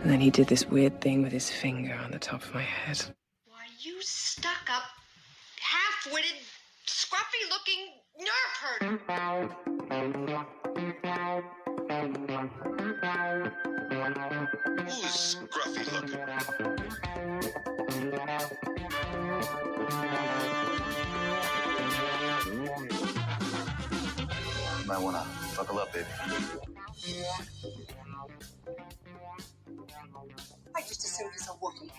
And then he did this weird thing with his finger on the top of my head. Why, you stuck-up, half-witted, scruffy-looking nerve herder. Who's scruffy looking? You might wanna buckle up, baby. I just assumed it's a Wookiee.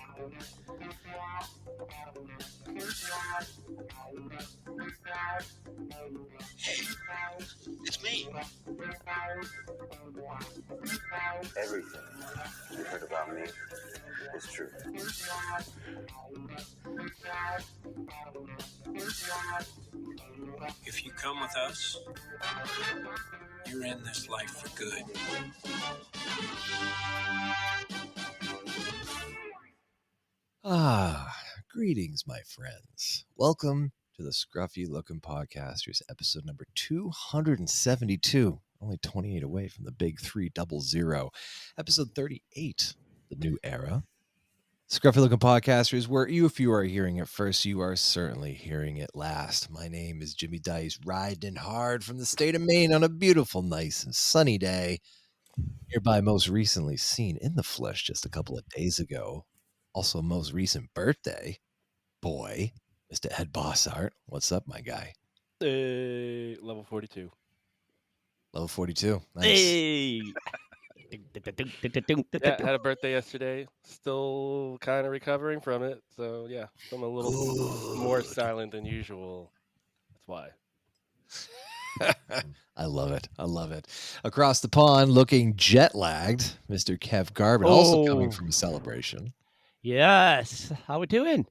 Hey, it's me. Everything you heard about me is true. If you come with us, you're in this life for good. Greetings, my friends. Welcome to the Scruffy Looking Podcasters, episode number 272. Only 28 away from the big 300. Episode 38, the new era. Scruffy Looking Podcasters, where if you are hearing it first, you are certainly hearing it last. My name is Jimmy Dice, riding hard from the state of Maine on a beautiful, nice, and sunny day. Hereby most recently seen in the flesh just a couple of days ago. Also, most recent birthday, boy, Mr. Ed Bossart. What's up, my guy? Level 42. Level 42. Nice. Hey! Yeah, had a birthday yesterday. Still kind of recovering from it. So, yeah, I'm a little more silent than usual. That's why. I love it. I love it. Across the pond, looking jet-lagged, Mr. Kev Garvin, also coming from a celebration. Yes. How we doing?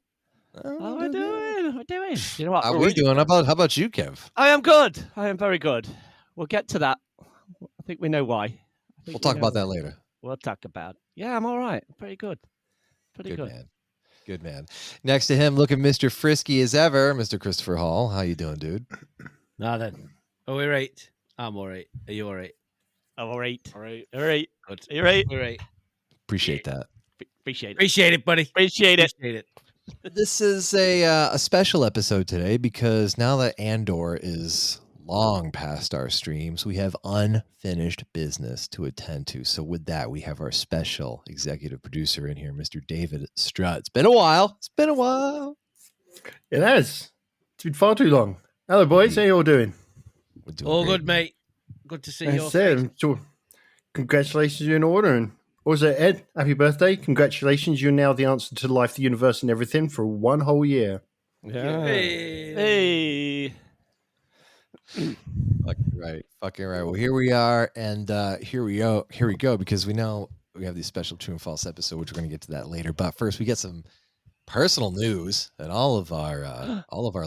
How we doing? You know what? How are we doing? How about you, Kev? I am good. I am very good. We'll get to that. I think we know why. We'll talk about that later. We'll talk about it. Yeah, I'm all right. Pretty good. Good man. Good man. Next to him, looking Mr. Frisky as ever, Mr. Christopher Hall. How you doing, dude? Nothing. Oh, we're right. I'm all right. Are you all right? I'm all right. All right. All right. Good. You're right. We're right. Appreciate that. Appreciate it. Appreciate it, buddy. Appreciate it. Appreciate it. This is a special episode today because now that Andor is long past our streams, we have unfinished business to attend to. So with that, we have our special executive producer in here, Mr. David Strutt. It's been a while. It has. It's been far too long. Hello, boys. How you all doing? We're doing All great, good, mate. Good to see you. That's it. So, congratulations, you're in order. And also, Ed, happy birthday. Congratulations. You're now the answer to life, the universe, and everything for one whole year. Yeah. Hey. Fucking right. Well, here we are, and here we go, because we know we have the special True and False episode, which we're going to get to that later. But first, we get some personal news in all of our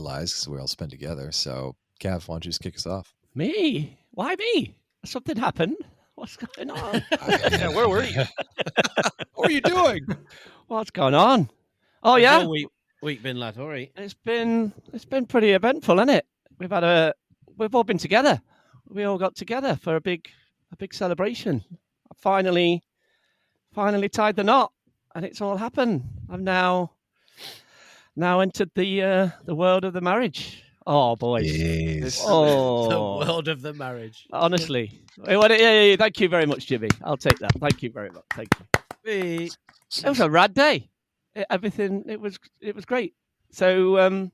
lives, because we all spend together. So, Cav, why don't you just kick us off? Me? Why me? Something happened. What's going on? Yeah, where were you? What are you doing? What's going on? Oh yeah, Week been, lad. All right. it's been pretty eventful, hasn't it? We've all been together. We all got together for a big celebration. I finally tied the knot, and it's all happened. I've now entered the world of the marriage. Oh, boys. Jeez. Oh, The world of the marriage. honestly. Yeah, thank you very much, Jimmy. I'll take that. Thank you very much. Thank you. Hey. It was a rad day. It was great. So,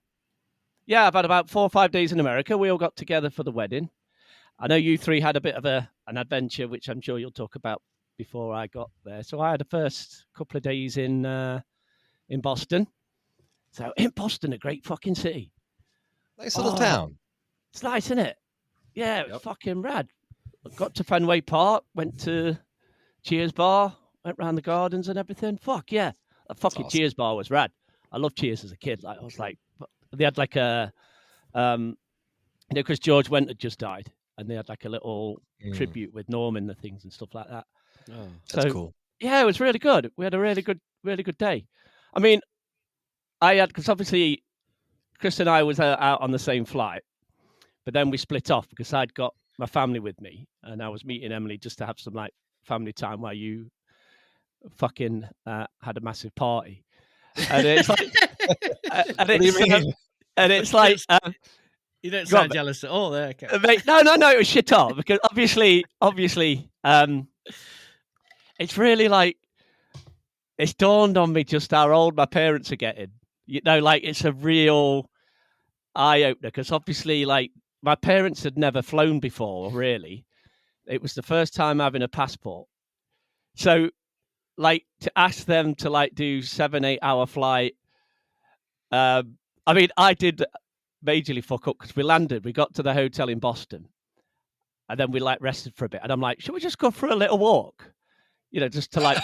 yeah, I've had about 4 or 5 days in America. We all got together for the wedding. I know you three had a bit of an adventure, which I'm sure you'll talk about before I got there. So I had the first couple of days in Boston. So in Boston, a great fucking city. Nice little town. It's nice, isn't it? Yeah, it was Yep. fucking rad. Got to Fenway Park, went to Cheers Bar, went round the gardens and everything. Fuck yeah. That fucking awesome. Cheers Bar was rad. I loved Cheers as a kid. Like I was like, they had like a, because George Wendt had just died, and they had like a little tribute with Norman and things and stuff like that. Oh. That's So, cool. Yeah, it was really good. We had a really good day. I mean, because obviously Chris and I was out on the same flight, but then we split off because I'd got my family with me, and I was meeting Emily just to have some like family time while you fucking had a massive party, and it's like, What do you mean? and it's like, You don't Go on, sound jealous at all there. Okay. mate, no, it was shit up because obviously, it's really like it's dawned on me just how old my parents are getting. You know, like it's a real eye opener because obviously, like my parents had never flown before. Really, it was the first time having a passport. So, like to ask them to like do 7-8 hour flight. I mean, I did majorly fuck up because we landed. We got to the hotel in Boston, and then we like rested for a bit. And I'm like, should we just go for a little walk? You know, just to like,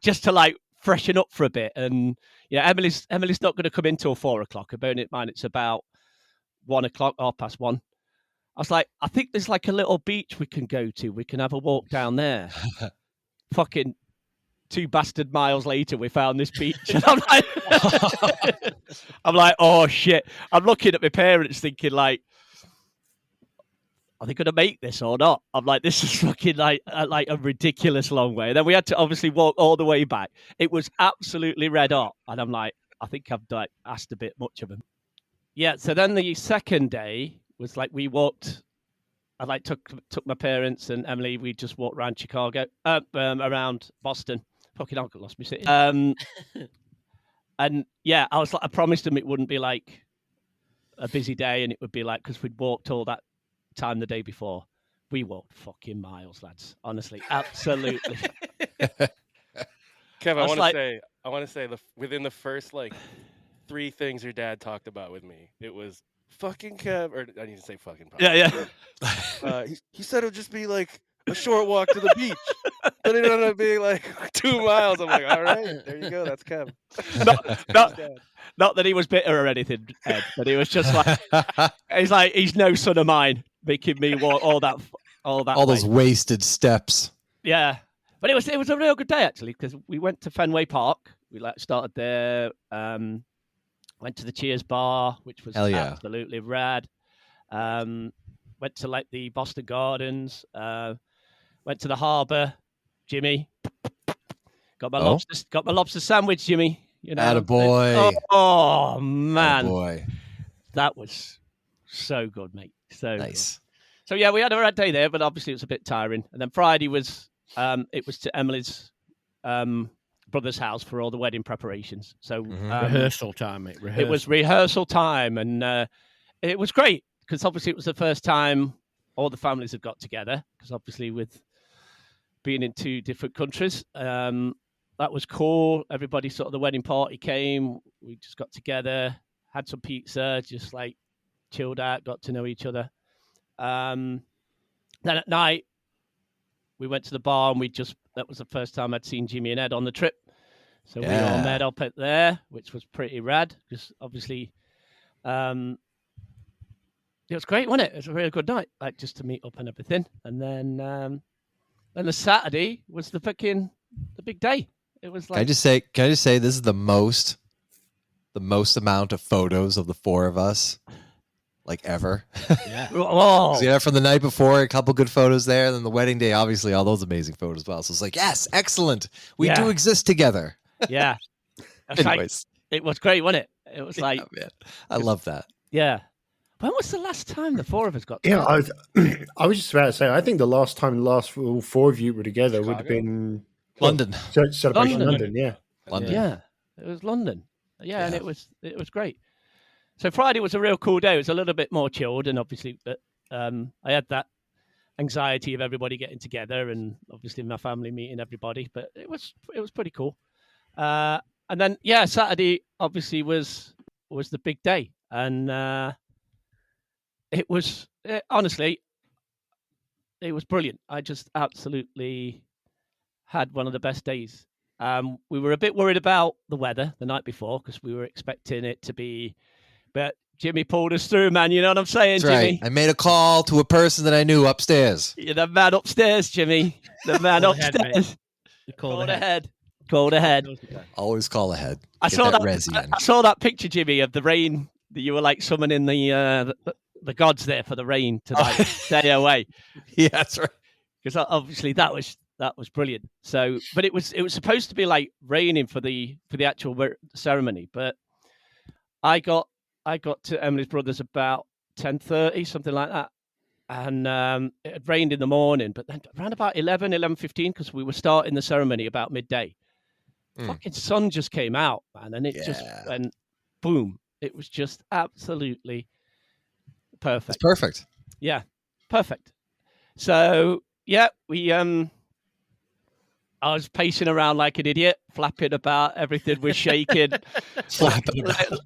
just to like freshen up for a bit. And yeah, Emily's not going to come in till 4 o'clock. And bearing in mind, it's about 1 o'clock, 1:30. I was like, I think there's like a little beach we can go to. We can have a walk down there. Fucking 2 bastard miles later, we found this beach. And I'm like, oh shit. I'm looking at my parents thinking like, are they going to make this or not? I'm like, this is fucking like a ridiculous long way. And then we had to obviously walk all the way back. It was absolutely red hot. And I'm like, I think I've like asked a bit much of them. Yeah. So then the second day was like, we walked, I like took my parents and Emily, we just walked around Chicago, around Boston. Fucking hell, I lost my city. And yeah, I was like, I promised them it wouldn't be like a busy day, and it would be like because we'd walked all that time the day before. We walked fucking miles, lads. Honestly, absolutely. Kev, I want to say within the first like 3 things your dad talked about with me, it was fucking Kev, or I need to say fucking. Probably. Yeah. He said it would just be like a short walk to the beach. But it ended up being like 2 miles. I'm like, all right, there you go. That's Kev. Not that he was bitter or anything, Ed, but he was just like, he's no son of mine, making me walk all those wasted steps. Yeah, but it was a real good day actually because we went to Fenway Park. We like started there. Went to the Cheers bar, which was absolutely rad. Went to like the Boston Gardens. Went to the harbour. Jimmy got my lobster sandwich. Jimmy, you know, attaboy. Oh man, attaboy. That was so good, mate. So nice. Good. So yeah, we had a rad day there, but obviously it was a bit tiring. And then Friday was it was to Emily's brother's house for all the wedding preparations. So rehearsal time, mate. It was rehearsal time, and it was great because obviously it was the first time all the families had got together. Because obviously with being in 2 different countries, that was cool. Everybody sort of the wedding party came. We just got together, had some pizza, just like chilled out, got to know each other. Then at night, we went to the bar and that was the first time I'd seen Jimmy and Ed on the trip. So we all met up at there, which was pretty rad because obviously it was great, wasn't it? It was a really good night, like just to meet up and everything. And then the Saturday was the big day. It was like. Can I just say this is the most amount of photos of the 4 of us like ever. Yeah. So, yeah, from the night before, a couple good photos there. And then the wedding day, obviously, all those amazing photos as well. So it's like, yes, excellent. We do exist together. Yeah. Anyways. It was great, wasn't it? It was like. Man. I love that. Yeah. When was the last time the 4 of us got together? Yeah, I was just about to say, I think the last time all 4 of you were together would have been London. Celebration London, yeah. London. Yeah, it was London. Yeah, and it was great. So Friday was a real cool day. It was a little bit more chilled, and obviously, but I had that anxiety of everybody getting together, and obviously my family meeting everybody. But it was pretty cool. And then Saturday obviously was the big day, and it was honestly, it was brilliant. I just absolutely had one of the best days. We were a bit worried about the weather the night before because we were expecting it to be, but Jimmy pulled us through, man. You know what I'm saying, That's Jimmy? Right. I made a call to a person that I knew upstairs. You're the man upstairs, Jimmy. The man upstairs. Called ahead. Called ahead. Always call ahead. I saw that picture, Jimmy, of the rain that you were like summoning the gods there for the rain to like stay away. Yeah, that's right. Because obviously that was that was brilliant. So, but it was supposed to be like raining for the actual ceremony, but I got to Emily's brother's about 10:30, something like that. And it had rained in the morning, but then around about 11:15, because we were starting the ceremony about midday, fucking sun just came out, man. And it just went boom. It was just absolutely perfect. It's perfect. Yeah, perfect. So, yeah, I was pacing around like an idiot, flapping about. Everything was shaking.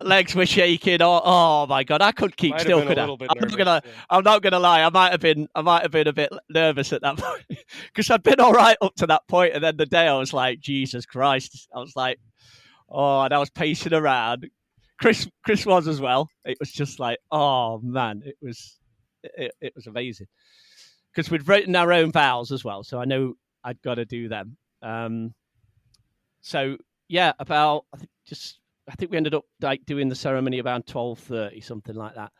Legs were shaking. Oh my God, I couldn't keep still. Could I? I'm not gonna lie. I might have been a bit nervous at that point because I'd been all right up to that point, and then the day I was like, Jesus Christ. I was like, oh, and I was pacing around. Chris was as well. It was just like, oh man, it was amazing because we'd written our own vows as well, so I know I'd got to do them. So yeah, about I think we ended up like doing the ceremony around 12:30, something like that.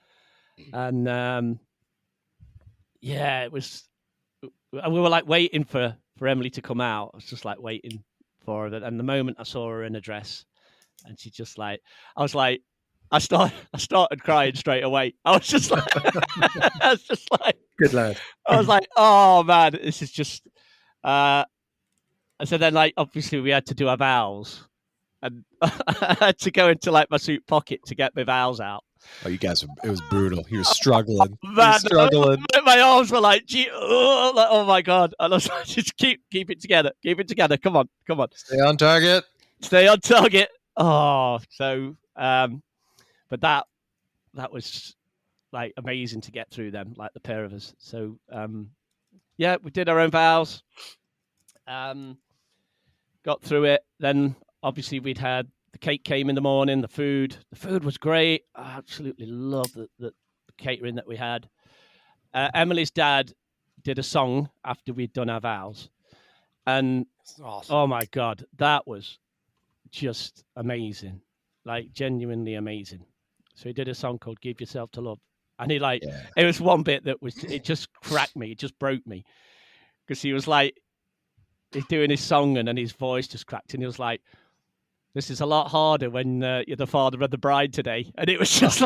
And yeah, it was. We were like waiting for Emily to come out. I was just like waiting for her, and the moment I saw her in a dress, and she just like, I started crying straight away. I was just like, good lad. I was like, oh man, this is just. So then, like, obviously, we had to do our vows, and I had to go into like my suit pocket to get my vows out. Oh, you guys! It was brutal. He was struggling. Man, my arms were like, oh my God! And I was like, just keep it together. Keep it together. Come on. Stay on target. Oh, so but that was like amazing to get through them, like the pair of us. So yeah, we did our own vows. Got through it. Then obviously we'd had the cake came in the morning. The food was great. I absolutely loved the catering that we had. Emily's dad did a song after we'd done our vows, and awesome. Oh my God, that was just amazing, like genuinely amazing. So he did a song called "Give Yourself to Love," and it was one bit that it just cracked me, it just broke me, because he was like. He's doing his song and then his voice just cracked and he was like, this is a lot harder when you're the father of the bride today. And it was just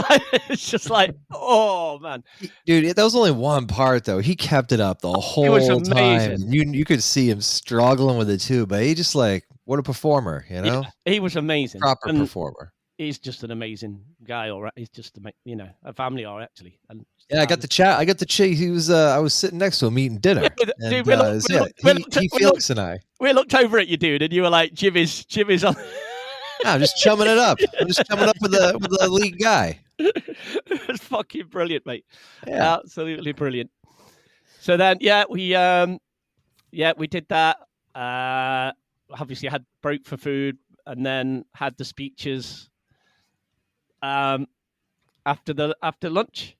like, oh man. Dude, that was only one part though. He kept it up the whole time. You could see him struggling with it too, but he just like, what a performer, you know? Yeah, he was amazing. Proper performer. He's just an amazing guy, all right. He's just a family, all right, actually. And yeah, I got the chat. He was I was sitting next to him eating dinner. Dude, Felix and I. We looked over at you, dude, and you were like, Jimmy's on. I'm just chumming it up. I'm just chumming up with the lead guy. It was fucking brilliant, mate. Yeah. Absolutely brilliant. So then, we did that. Obviously, I broke for food, and then had the speeches. After lunch,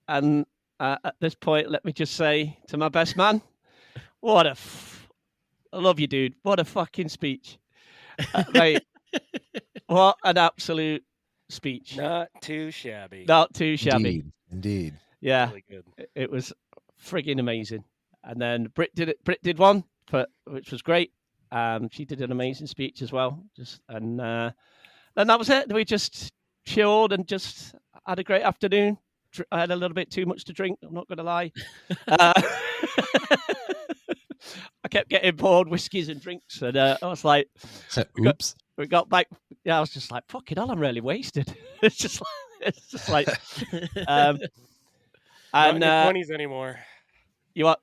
and at this point, let me just say to my best man, I love you, dude. What a fucking speech, mate! What an absolute speech. Not too shabby. Indeed. Yeah, really good. It was frigging amazing. And then Britt did one which was great. She did an amazing speech as well. And that was it. We just chilled and just had a great afternoon. I had a little bit too much to drink, I'm not going to lie. I kept getting poured whiskies and drinks, and I was like, oops. We got back. Yeah, I was just like, fucking hell, I'm really wasted. It's just like and not in your 20s anymore. You what?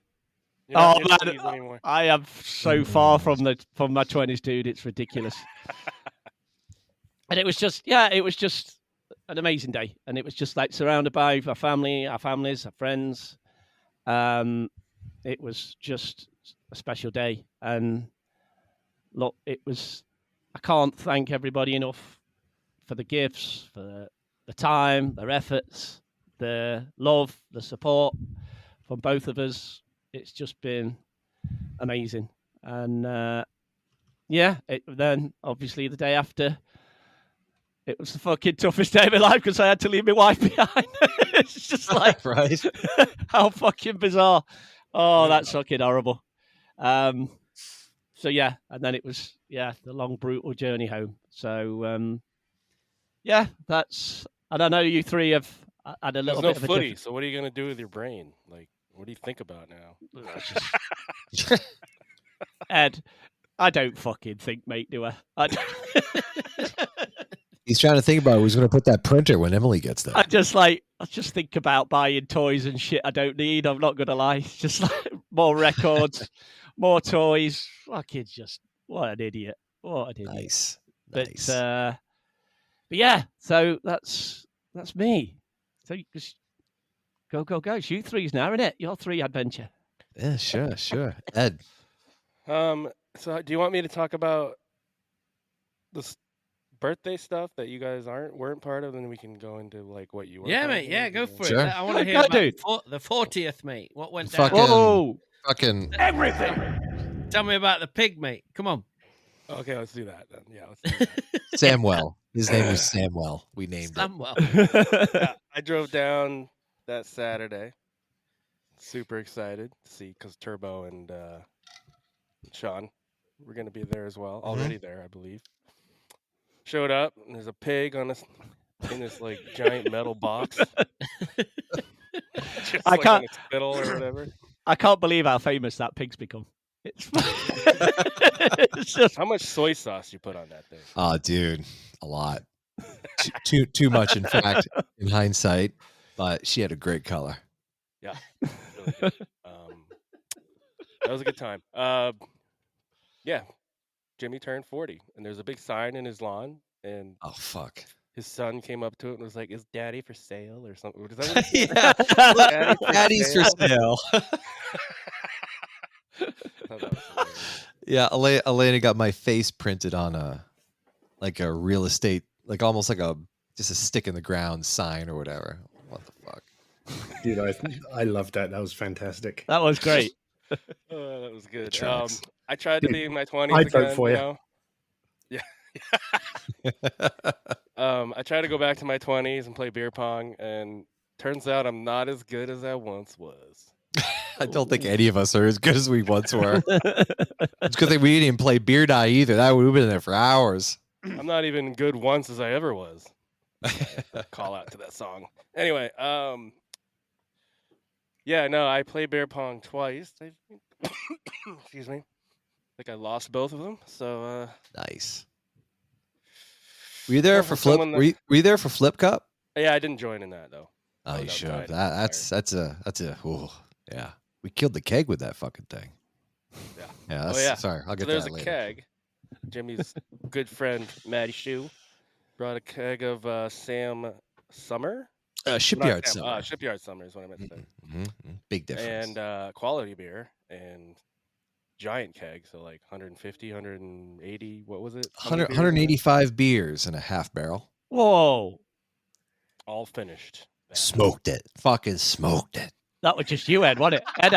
Oh man, I am so far from my 20s, dude. It's ridiculous. And it was just an amazing day. And it was just like surrounded by our family, our families, our friends. It was just a special day. And look, I can't thank everybody enough for the gifts, for the time, their efforts, the love, the support from both of us. It's just been amazing. And then obviously the day after, it was the fucking toughest day of my life because I had to leave my wife behind. It's just like, right? How fucking bizarre. Oh, that's fucking horrible. yeah, and then it was the long brutal journey home. So yeah, that's. And I know you three have had a There's little no bit of a footy, different. so what are you gonna do with your brain? Like, what do you think about now? Ed, I don't fucking think, mate. Do I? I don't. He's trying to think about who's going to put that printer when Emily gets there. I just think about buying toys and shit I don't need. I'm not gonna lie. It's just like more records, more toys. Fucking just what an idiot. What an idiot. Nice. But yeah, so that's me. So you just go. It's you threes now, isn't it? Your three adventure. Yeah, sure. Ed. So do you want me to talk about this birthday stuff that you guys weren't part of, and then we can go into like what you were? Yeah, part mate. of? Yeah, go for Sure. it. I want to hear Go, about dude. the 40th, mate. What went Fucking- down? Whoa! Fucking Everything. Tell me about the pig, mate. Come on. Okay, let's do that then. Yeah, let's do that. Samwell. His name was Samwell. We named Samuel. Yeah, I drove down that Saturday. Super excited to see because Turbo and Sean were going to be there as well. Already there, I believe. Showed up and there's a pig in this like giant metal box. Just I like can't- on a spittle or whatever. I can't believe how famous that pig's become. It's, it's just How much soy sauce you put on that thing? Oh, dude, a lot. Too much, in fact, in hindsight. But she had a great color. Yeah, really good. That was a good time. Yeah, Jimmy turned 40, and there's a big sign in his lawn, and Oh, fuck. his son came up to it and was like, "Is Daddy for sale or something?" Is that what he said? Yeah. Daddy's for Daddy's for sale. I thought that was hilarious. Yeah, Elena got my face printed on a real estate, like almost like just a stick in the ground sign or whatever. What the fuck? Dude, I loved that. That was fantastic. that was great. That was good. tracks. I tried to Dude, be in my 20s I'd vote again. for you. Know? Yeah. I tried to go back to my 20s and play beer pong, and turns out I'm not as good as I once was. I don't think any of us are as good as we once were. It's good that we didn't even play beer die either. That would have been there for hours. I'm not even good once as I ever was. Call out to that song. Anyway, yeah, no, I played beer pong twice. Excuse me. I think I lost both of them. So Nice. Were you there Yeah, for for Flip? someone that- Were you there for Flip Cup? yeah, I didn't join in that though. Oh, I you was should have. outside. That's a. Oh, yeah. We killed the keg with that fucking thing. Yeah. Yeah. Oh That's, yeah. Sorry, I'll So get there's that a later. keg. Jimmy's good friend Matty Shue brought a keg of Sam Summer. Shipyard Not Sam, Summer. Shipyard Summer is what I meant to say. Big difference. And quality beer and giant keg, so like 150, 180. What was it? 100, 185 beers in a half barrel. Whoa, All finished. Smoked it. Fucking smoked it. that was just you, Ed, wasn't it? Ed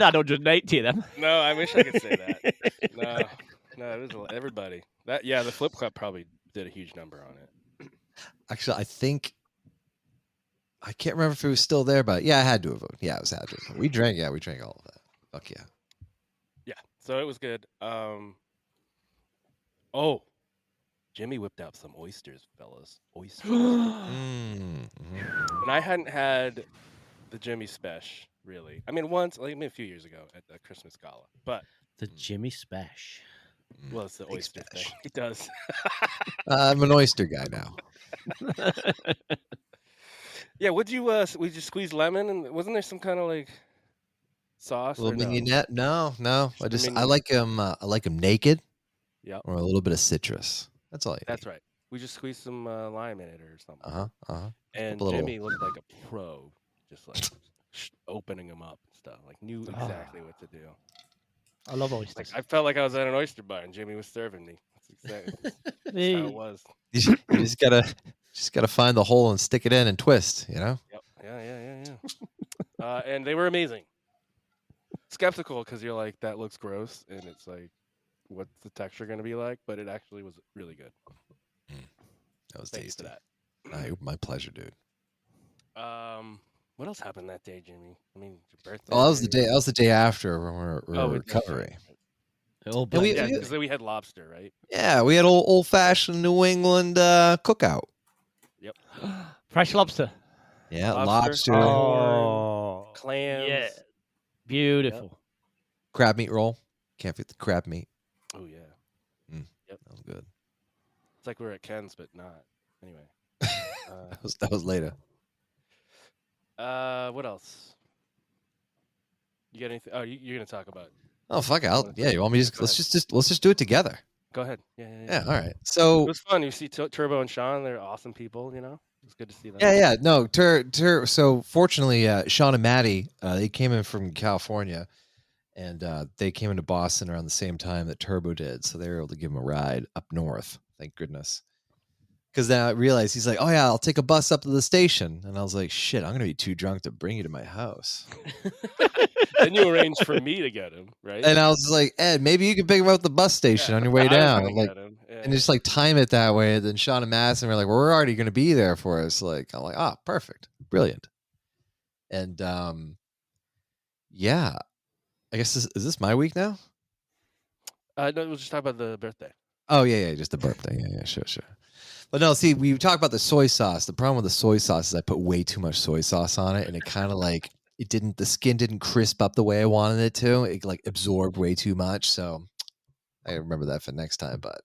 had 180 of them. No, I wish I could say that. No, it was everybody. The Flip Cup probably did a huge number on it. Actually, I can't remember if it was still there, but yeah, I had to have voted. Yeah, it was had to have. We drank all of that. Fuck yeah. Yeah, so it was good. Oh, Jimmy whipped out some oysters, fellas. Oysters. And I hadn't had the Jimmy Spesh, really. I mean, once, like maybe a few years ago at the Christmas Gala. But, The Jimmy Spesh. well, it's the Big oyster Spesh. thing. He does. I'm an oyster guy now. Yeah, would you squeeze lemon? And wasn't there some kind of like sauce? A little or no? mignonette? No. I mignon- like them. I like them naked. Yep. Or a little bit of citrus. That's all. That's right. We just squeezed some lime in it or something. Uh-huh. And a little- Jimmy looked like a pro, just like opening them up and stuff. Like knew exactly what to do. I love Like oysters. I felt like I was at an oyster bar and Jimmy was serving me. That's exactly that's how it was. You just gotta find the hole and stick it in and twist. You know. Yep. Yeah. And they were amazing. Skeptical because you're like that looks gross, and it's like, what's the texture going to be like? But it actually was really good. That was Thank you for tasty. that. My pleasure, dude. What else happened that day, Jimmy? I mean, your birthday. Oh, that was the day. That was the day after when we were Oh, that's right. recovering. All And Yeah, we- because we had lobster, right? Yeah, we had old fashioned New England cookout. Yep. Fresh lobster. Yeah, Lobster. lobster, Oh, Clams. yeah, beautiful. crab meat roll. Can't forget the crab meat. Oh yeah. That was good. It's like we were at Ken's, but not. Anyway. That was later. What else? You got anything? Oh, you're gonna talk about. Oh fuck out. wanna Yeah, say- you want me to Go let's ahead. just do it together. Go ahead. Yeah. Yeah, all right. It So was fun. You see Turbo and Sean. They're awesome people. You know, it's good to see them. yeah. No, so fortunately, Sean and Maddie, they came in from California, and they came into Boston around the same time that Turbo did, so they were able to give him a ride up north. Thank goodness. Because then I realized he's like, "Oh yeah, I'll take a bus up to the station," and I was like, "Shit, I'm gonna be too drunk to bring you to my house." Then you arranged for me to get him, right? And I was like, "Ed, maybe you could pick him up at the bus station on your way I was down." gonna Like, get him. Yeah. and just like time it that way. Then Sean and Madison were like, well, we're already going to be there for us. Like, I'm like, oh, perfect. Brilliant. And yeah, I guess is this my week now? No, we'll just talk about the birthday. Oh, yeah. Just the birthday. Yeah, sure. But no, see, we talk about the soy sauce. The problem with the soy sauce is I put way too much soy sauce on it, and it kind of like, the skin didn't crisp up the way I wanted it to. It like absorbed way too much. So I remember that for next time. But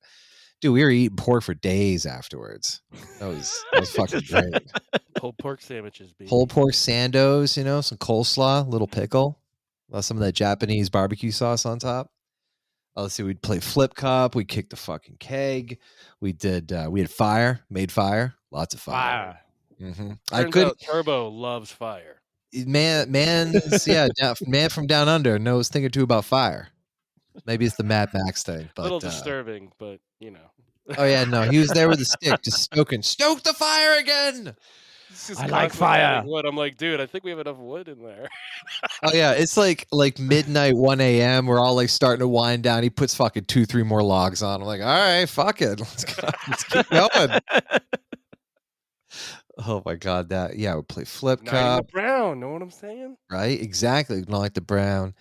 dude, we were eating pork for days afterwards. That was fucking great. Pulled pork sandwiches, baby. Pulled pork sandos, some coleslaw, little pickle, some of that Japanese barbecue sauce on top. Let's see, we'd play flip cup. We kicked the fucking keg. We did. We had made fire, lots of fire. Mm-hmm. I Turns couldn't. out Turbo loves fire. Man, man from down under knows thing or two about fire. Maybe it's the Mad Max thing, but A little disturbing, but you know. Oh yeah, no, he was there with a stick, just stoke the fire again. Just I like constantly fire. adding wood. I'm like, dude, I think we have enough wood in there. Oh yeah, it's like midnight, 1 a.m. We're all like starting to wind down. He puts fucking 2-3 more logs on. I'm like, all right, fuck it, let's go, let's keep going. Oh my god, we play flip Not even cup, the brown. Know what I'm saying? right? Exactly, not like the brown.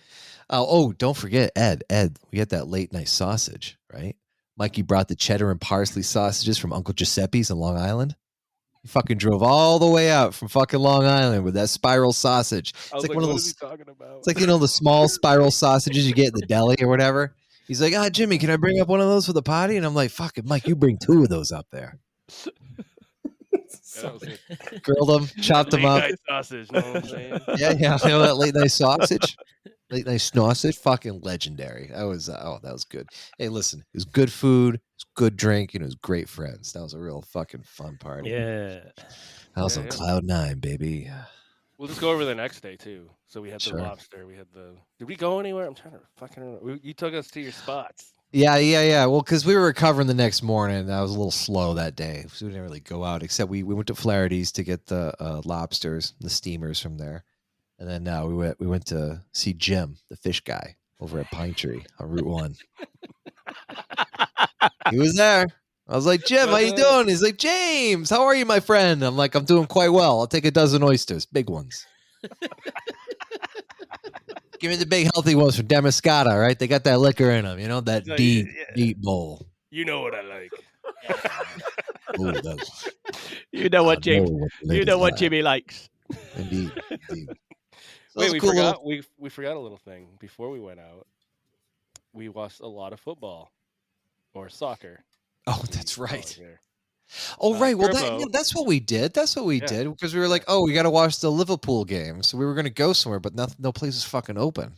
Oh, don't forget, Ed, we had that late night sausage, right? Mikey brought the cheddar and parsley sausages from Uncle Giuseppe's in Long Island. He fucking drove all the way out from fucking Long Island with that spiral sausage. I was It's like like, one of what those. is he talking about? It's like the small spiral sausages you get at the deli or whatever. He's like, Jimmy, can I bring up one of those for the potty? And I'm like, fucking Mike, you bring 2 of those up there. Yeah, that was it. Grilled them, chopped them Late up. night sausage. Know what I'm saying? Yeah, that late night sausage. Late night sausage, fucking legendary. That was good. Hey, listen, it was good food, it was good drink, and it was great friends. That was a real fucking fun party. Yeah. I was on cloud 9, baby. We'll just go over the next day too. So we had Sure. the lobster. We had the. Did we go anywhere? I'm trying to fucking remember. You took us to your spots. Yeah. Well, because we were recovering the next morning, I was a little slow that day, so we didn't really go out. Except we went to Flaherty's to get the lobsters, the steamers from there, and then we went to see Jim, the fish guy, over at Pine Tree on Route 1. He was there. I was like, Jim, how you doing? He's like, James, how are you, my friend? I'm like, I'm doing quite well. I'll take a dozen oysters, big ones. Give me the big healthy ones from Demascata, right? They got that liquor in them, that So, deep bowl. You know what I like. Ooh, that's- You know what, I James? know what the You know ladies what like. Jimmy likes. Indeed. So Wait, that's we a cool forgot. little- We forgot a little thing before we went out. We watched a lot of football or soccer. Oh, we that's call it right. here. Oh, right. Well, Turbo- that's what we did. That's what we Yeah. did because we were like, oh, we got to watch the Liverpool game. So we were going to go somewhere, but no place is fucking open.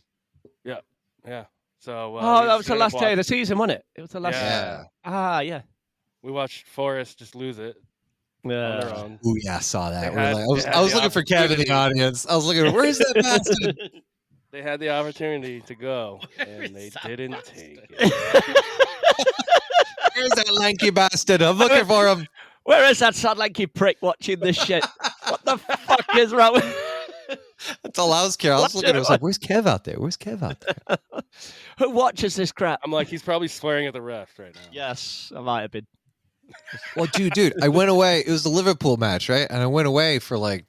Yeah. So. Oh, we that just was the ended up last day of the watching- season, wasn't it? It was the last. Yeah. Yeah. We watched Forrest just lose it on their Yeah. own. Oh, yeah, I saw that. They We were had- like, they had I was the looking for Ken in the opportunity. audience. I was looking, where's that bastard? They had the opportunity to go, and they didn't take it. Where's that lanky bastard? I'm looking for him. Where is that sad lanky prick watching this shit? What the fuck is wrong with That's all I was caring. I was looking. I was like, where's Kev out there? Where's Kev out there? Who watches this crap? I'm like, he's probably swearing at the ref right now. Yes, I might have been. Well, dude, I went away. It was the Liverpool match, right? And I went away for like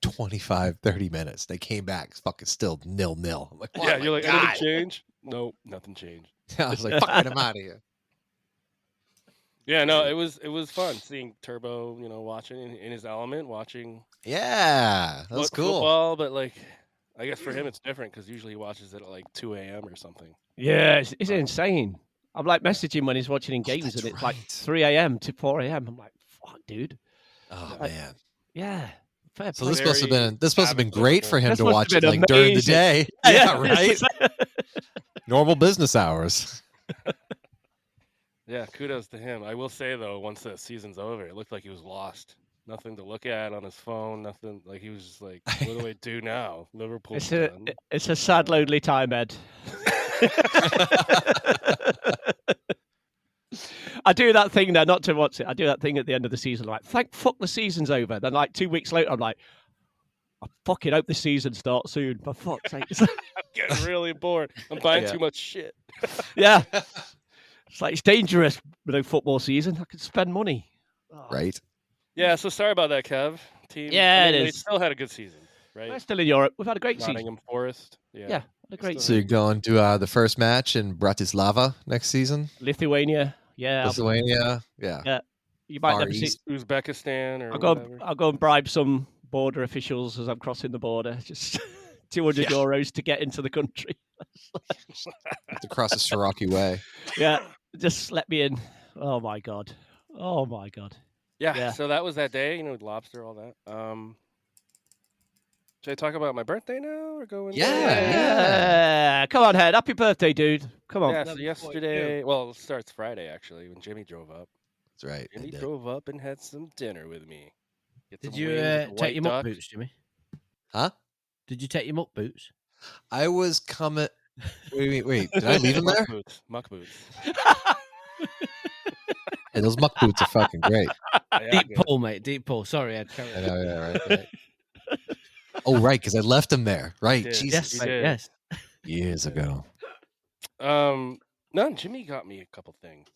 25, 30 minutes. They came back, fucking still 0-0. I'm like, oh Yeah, my you're like, God. anything change? Nope, nothing changed. I was like, fuck it, I'm out of here. Yeah, no, it was fun seeing Turbo, watching in his element, watching Yeah, that was cool. football. But like, I guess for him it's different because usually he watches it at like 2 a.m. or something. Yeah, it's insane. I'm like messaging when he's watching in games, that's and it's right. like 3 a.m. to 4 a.m. I'm like, fuck, dude. Oh Like, man. Yeah. Fair So play. this must have been great for him This to must watch have it been like during the amazing. day. Yeah, right. Normal business hours. Yeah, kudos to him. I will say though, once the season's over, it looked like he was lost. Nothing to look at on his phone. Nothing. Like he was just like, "What do I do now?" Liverpool's done. It's a sad, lonely time, Ed. I do that thing now, not to watch it. I do that thing at the end of the season, like, thank fuck the season's over. Then, like 2 weeks later, I'm like, I fucking hope the season starts soon. For fuck's sake. I'm getting really bored. I'm buying Yeah. too much shit. Yeah. It's like, it's dangerous with no football season. I could spend money. Oh. Right. Yeah, so sorry about that, Kev. Team. Yeah, it They is. still had a good season, right? We're still in Europe. We've had a great season. Nottingham Forest. Yeah. Yeah, had a great So season. you're going to the first match in Bratislava next season? Lithuania. Yeah. Lithuania. Yeah. You might Far never see. East. Uzbekistan or I'll go and bribe some border officials as I'm crossing the border. Just 200 euros to get into the country. To cross the Siraki Way. Yeah, just let me in. Oh my god. Oh my god. Yeah. So that was that day, with lobster, all that. Should I talk about my birthday now or go into Yeah. Come on, Head. Happy birthday, dude. Come on. Yeah, so yesterday, well, it starts Friday actually when Jimmy drove up. That's right. Jimmy drove up and had some dinner with me. Did you take your muck boots, Jimmy? Huh? Did you take your muck boots? I was coming. Wait. Did I leave them there? Muck boots. Hey, those muck boots are fucking great. Deep pull, mate. Deep pull. Sorry, Ed. I know, yeah, right. Oh, right, because I left them there. Right. Yes, Jesus. you did. Yes. Years ago. No, Jimmy got me a couple things.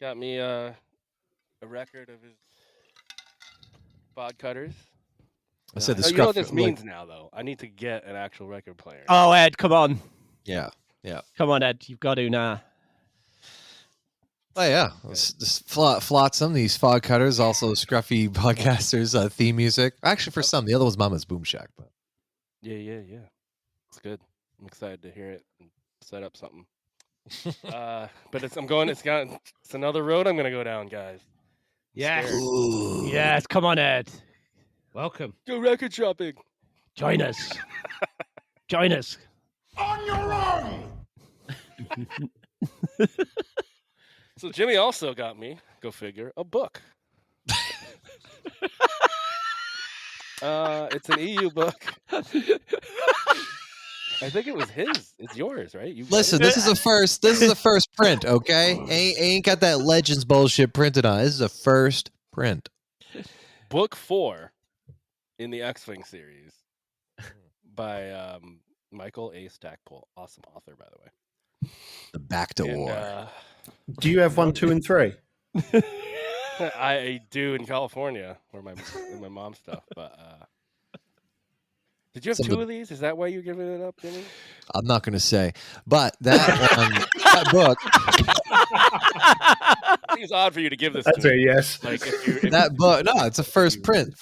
Got me a record of his bod cutters. I said the You know what scruff. this means now, though. I need to get an actual record player. Oh, Ed, come on. Yeah. Come on, Ed. You've got to now. Oh yeah, let's just flotsam, these fog cutters, also Scruffy Podcasters theme music. Actually, for some, the other was Mama's Boom Shack. But Yeah. It's good. I'm excited to hear it and set up something. But it's another road I'm gonna go down, guys. Yes. Yes. Come on, Ed. Welcome. Go record shopping. Join us. Join us. On your own! So Jimmy also got me, go figure, a book. It's an EU book. I think it was his. It's yours, right? Listen, this is a first. This is a first print, okay? Ain't got that Legends bullshit printed on it. This is a first print. Book 4 in the X-Wing series by Michael A. Stackpole. Awesome author, by the way. The Back to War. Do you have 1, 2, and 3? I do in California, where my mom's stuff. But did you have two of these? Is that why you're giving it up, Jimmy? I'm not going to say, but that that book. Seems odd for you to give this. That's to me. a yes. Like that book, no, it's a first print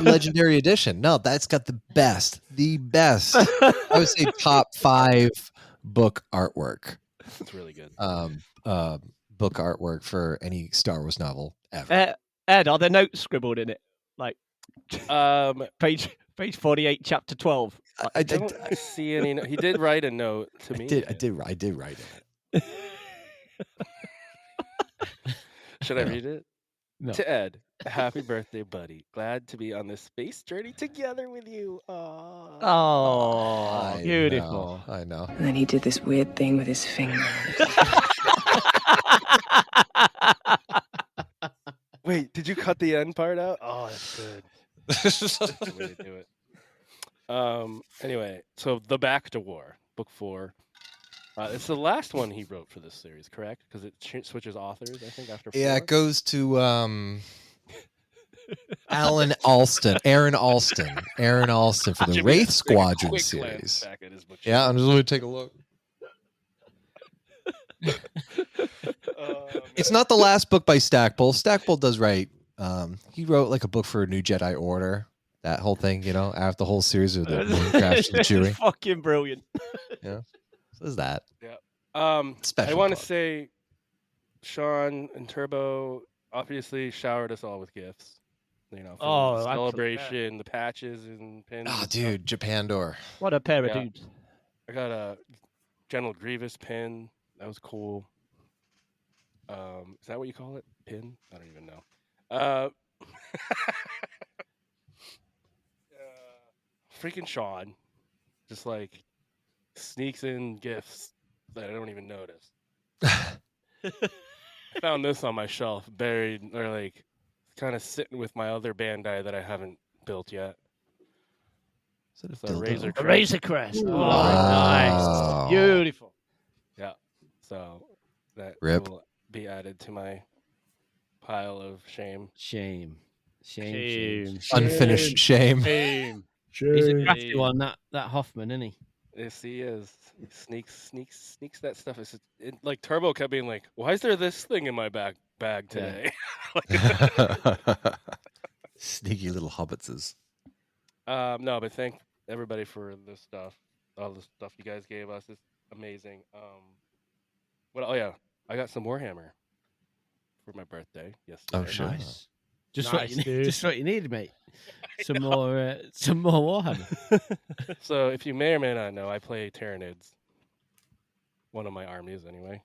legendary edition. No, that's got the best. I would say top 5 book artwork. It's really good. Book artwork for any Star Wars novel ever. Ed, are there notes scribbled in it? Like, page 48, chapter 12. I don't see any. He did write a note to me. I did write it. Should I read it? No. To Ed, happy birthday, buddy. Glad to be on this space journey together with you. Oh, beautiful. I know. And then he did this weird thing with his finger. Wait, did you cut the end part out? Oh, that's good. That's the way to do it. Anyway, so The Back to War, book 4. It's the last one he wrote for this series, correct? Because it switches authors, I think, after 4. Yeah, it goes to Aaron Alston for the Wraith Squadron series. Yeah, I'm just going to take a look. It's not the last book by Stackpole. Stackpole does write. He wrote like a book for a new Jedi Order. That whole thing, after the whole series of the moon crash and This Chewie. is fucking brilliant. Yeah. So is that. Yeah. Special I want to plug. say, Sean and Turbo obviously showered us all with gifts. For the absolutely, celebration, the patches and pins. Oh, and dude, Japandor. What a pair of Yeah. dudes. I got a General Grievous pin. That was cool. Is that what you call it? Pin? I don't even know. Freaking Sean, just like sneaks in gifts that I don't even notice. Found this on my shelf, buried or like kind of sitting with my other Bandai that I haven't built yet. Is it a So dildo? Razor A Crest. Razor Crest. Oh, Wow. nice. Beautiful. Yeah. So that Rip. will be added to my pile of shame. Shame. Unfinished shame. Shame. He's a crafty Shame. one, that Hoffman, isn't he? Yes, he is. He sneaks that stuff. Like Turbo kept being like, "Why is there this thing in my bag today?" Sneaky little hobbitses. No, but thank everybody for this stuff. All the stuff you guys gave us is amazing. Oh yeah, I got some Warhammer for my birthday yesterday. Oh, sure. Nice. Just Nice, dude. just what you need, mate. Some more Warhammer. So if you may or may not know, I play Tyranids, one of my armies anyway,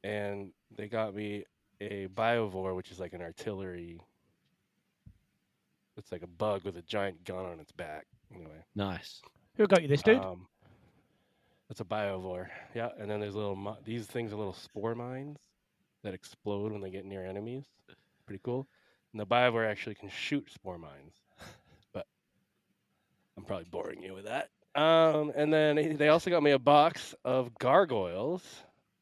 and they got me a Biovore, which is like an artillery. It's like a bug with a giant gun on its back. Anyway, Nice. Who got you this, dude? It's a Biovore, yeah. And then there's these things are little spore mines that explode when they get near enemies. Pretty cool. And the Biovore actually can shoot spore mines, but I'm probably boring you with that. And then they also got me a box of gargoyles.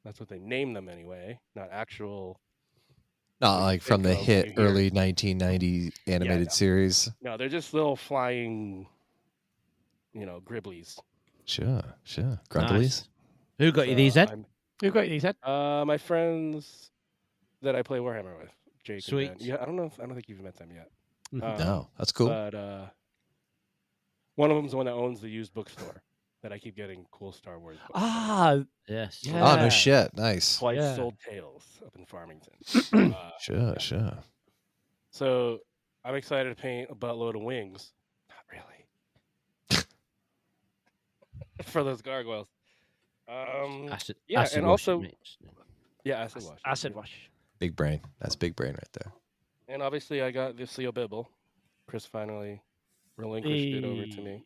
That's what they name them anyway, not actual. Not like from the think of hit when you hear- early 1990 animated no. series. No, they're just little flying, gribblies. Sure. Grundlies. Nice. Who got you these, Ed? Who got you these, Ed? My friends that I play Warhammer with, Jake Sweet. and Ben. Yeah, I don't think you've met them yet. No, that's cool. But one of them's the one that owns the used bookstore that I keep getting cool Star Wars books. Ah, Yes. yeah. Oh, no shit. Nice. Twice Yeah. Sold Tales up in Farmington. Sure. So I'm excited to paint a buttload of wings. Not really. For those gargoyles. Acid, Yeah, acid and wash, also- mate. Yeah, acid wash. Acid wash. Big brain. That's big brain right there. And obviously I got the Seal Bibble. Chris finally relinquished it over to me.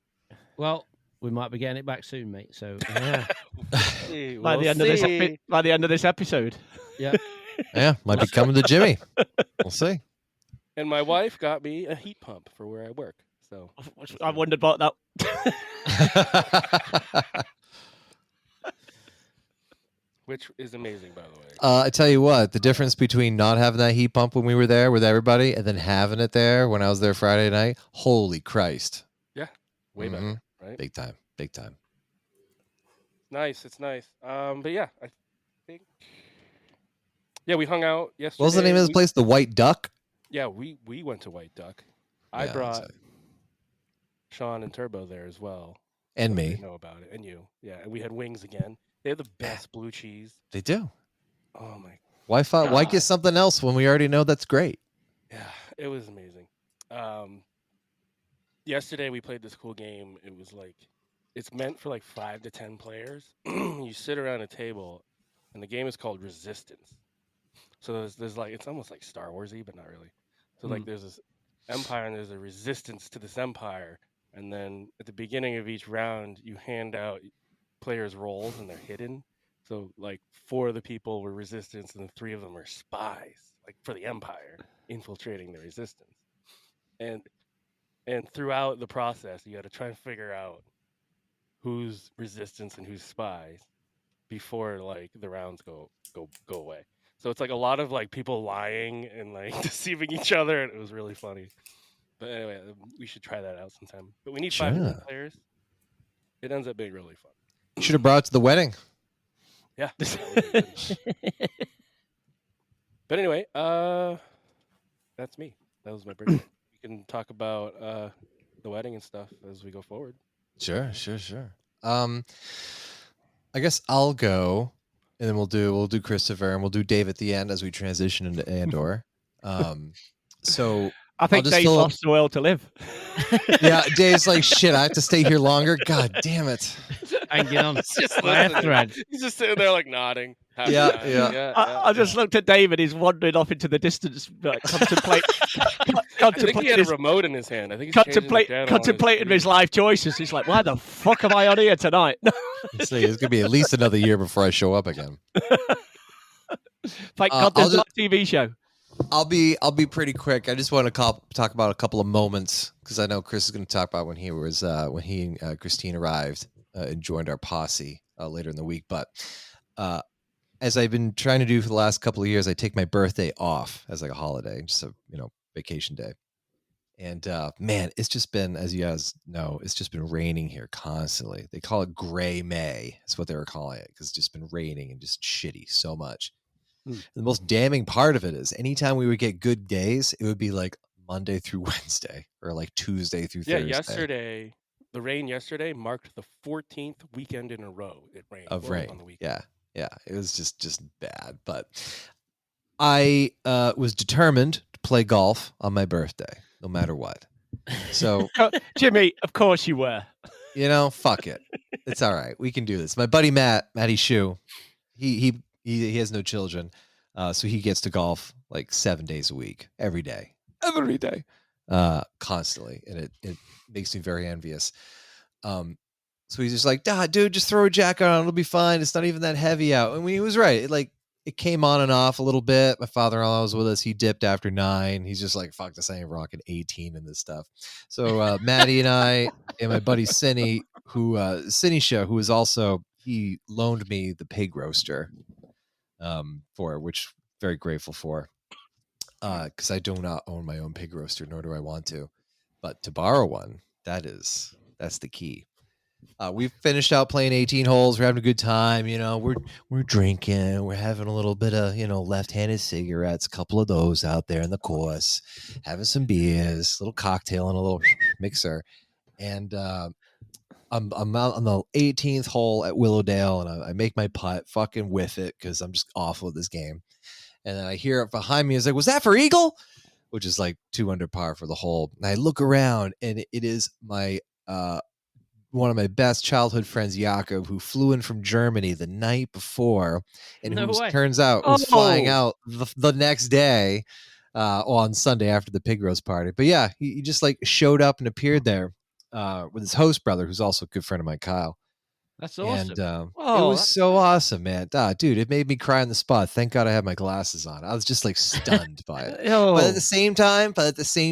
Well, we might be getting it back soon, mate. So Yeah. We'll By the end of this episode. yeah. Yeah, might be coming to Jimmy. We'll see. And my wife got me a heat pump for where I work. So I wondered about that. which is amazing, by the way. I tell you what, the difference between not having that heat pump when we were there with everybody and then having it there when I was there Friday night, holy Christ. Way better, right? Big time. Nice, it's nice. But yeah, I think. Yeah, we hung out yesterday. What was the name of this place? The White Duck? Yeah, we went to White Duck. I Yeah, brought that's it. Sean and Turbo there as well. And so me. they know about it, and you. Yeah, and we had wings again. They have the best blue cheese. They do. Oh my. Why God. get something else when we already know that's great? Yeah, it was amazing. Yesterday we played this cool game. It was like, it's meant for like 5 to 10 players. You sit around a table, and the game is called Resistance. So there's like, it's almost like Star Warsy, but not really. So like there's this empire and there's a resistance to this empire. And then at the beginning of each round, you hand out players' roles and they're hidden. So like 4 of the people were resistance and 3 of them are spies, like for the empire, infiltrating the resistance. And throughout the process, you got to try and figure out who's resistance and who's spies before like the rounds go away. So it's like a lot of like people lying and like deceiving each other, and it was really funny. But anyway, we should try that out sometime. But we need 5 Sure. players. It ends up being really fun. You should have brought it to the wedding. Yeah. But anyway, that's me. That was my birthday. We can talk about the wedding and stuff as we go forward. Sure. I guess I'll go, and then we'll do Christopher, and we'll do Dave at the end as we transition into Andor. So I think just Dave's fill up- lost the will to live. yeah, Dave's like, shit, I have to stay here longer. God damn it. Hanging on Just by a listening. thread. He's just sitting there like nodding. happy Yeah, nodding. yeah. I just looked at David. He's wandering off into the distance, like, I think he contemplating had a his, remote in his hand. I think he's changing the channel on contemplating his TV. life choices. He's like, why the fuck am I on here tonight? It's gonna be at least another year before I show up again. Thank I'll God there's just- not a TV show. I'll be pretty quick. I just want to talk about a couple of moments because I know Chris is going to talk about when he and Christine arrived and joined our posse later in the week. But as I've been trying to do for the last couple of years, I take my birthday off as like a holiday, just a vacation day. And man, it's just been, as you guys know, it's just been raining here constantly. They call it Gray May. That's what they were calling it because it's just been raining and just shitty so much. The most damning part of it is anytime we would get good days, it would be like Monday through Wednesday or like Tuesday through Thursday. The rain yesterday marked the 14th weekend in a row it rained Of rain. on the weekend. Yeah. It was just bad. But I was determined to play golf on my birthday, no matter what. So Jimmy, of course you were. Fuck it. It's all right. We can do this. My buddy Matty Shue, he has no children, so he gets to golf like 7 days a week, every day, constantly, and it makes me very envious. So he's just like, dude, just throw a jacket on, it'll be fine. It's not even that heavy out. And he was right. It came on and off a little bit. My father-in-law was with us. He dipped after 9. He's just like, fuck this, I ain't rocking 18 in this stuff. So Maddie and I and my buddy Cinny, who is also, he loaned me the pig roaster for, which very grateful for, because I do not own my own pig roaster, nor do I want to. But to borrow one, that's the key. We've finished out playing 18 holes. We're having a good time. We're drinking. We're having a little bit of, left-handed cigarettes, a couple of those out there in the course, having some beers, a little cocktail and a little mixer. And I'm out on the 18th hole at Willowdale, and I make my putt, fucking whiff it because I'm just awful at this game. And then I hear it behind me. It's like, was that for eagle? Which is like 2 under par for the hole. And I look around, and it is my one of my best childhood friends, Jakob, who flew in from Germany the night before, and No way. turns out was flying out the next day on Sunday after the pig roast party. But yeah, he just like showed up and appeared there with his host brother, who's also a good friend of mine, Kyle. That's awesome. And it was so awesome, man. Dude, it made me cry on the spot. Thank God I had my glasses on. I was just like stunned by it. But at the same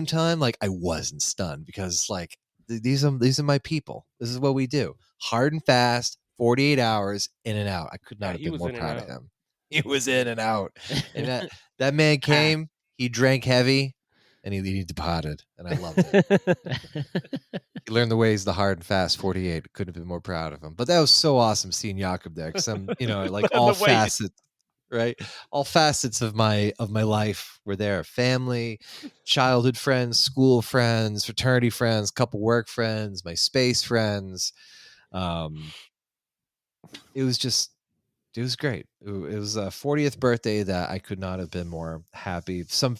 time, like I wasn't stunned because like these are my people. This is what we do. Hard and fast, 48 hours, in and out. I could not have been more proud of him. He was in and out. And that man came, he drank heavy, and he departed. And I loved it. He learned the ways, the hard and fast 48. Couldn't have been more proud of him. But that was so awesome seeing Jakob there. Because I'm, like all facets, right? All facets of my life were there. Family, childhood friends, school friends, fraternity friends, couple work friends, my space friends. It was great. It was a 40th birthday that I could not have been more happy. Some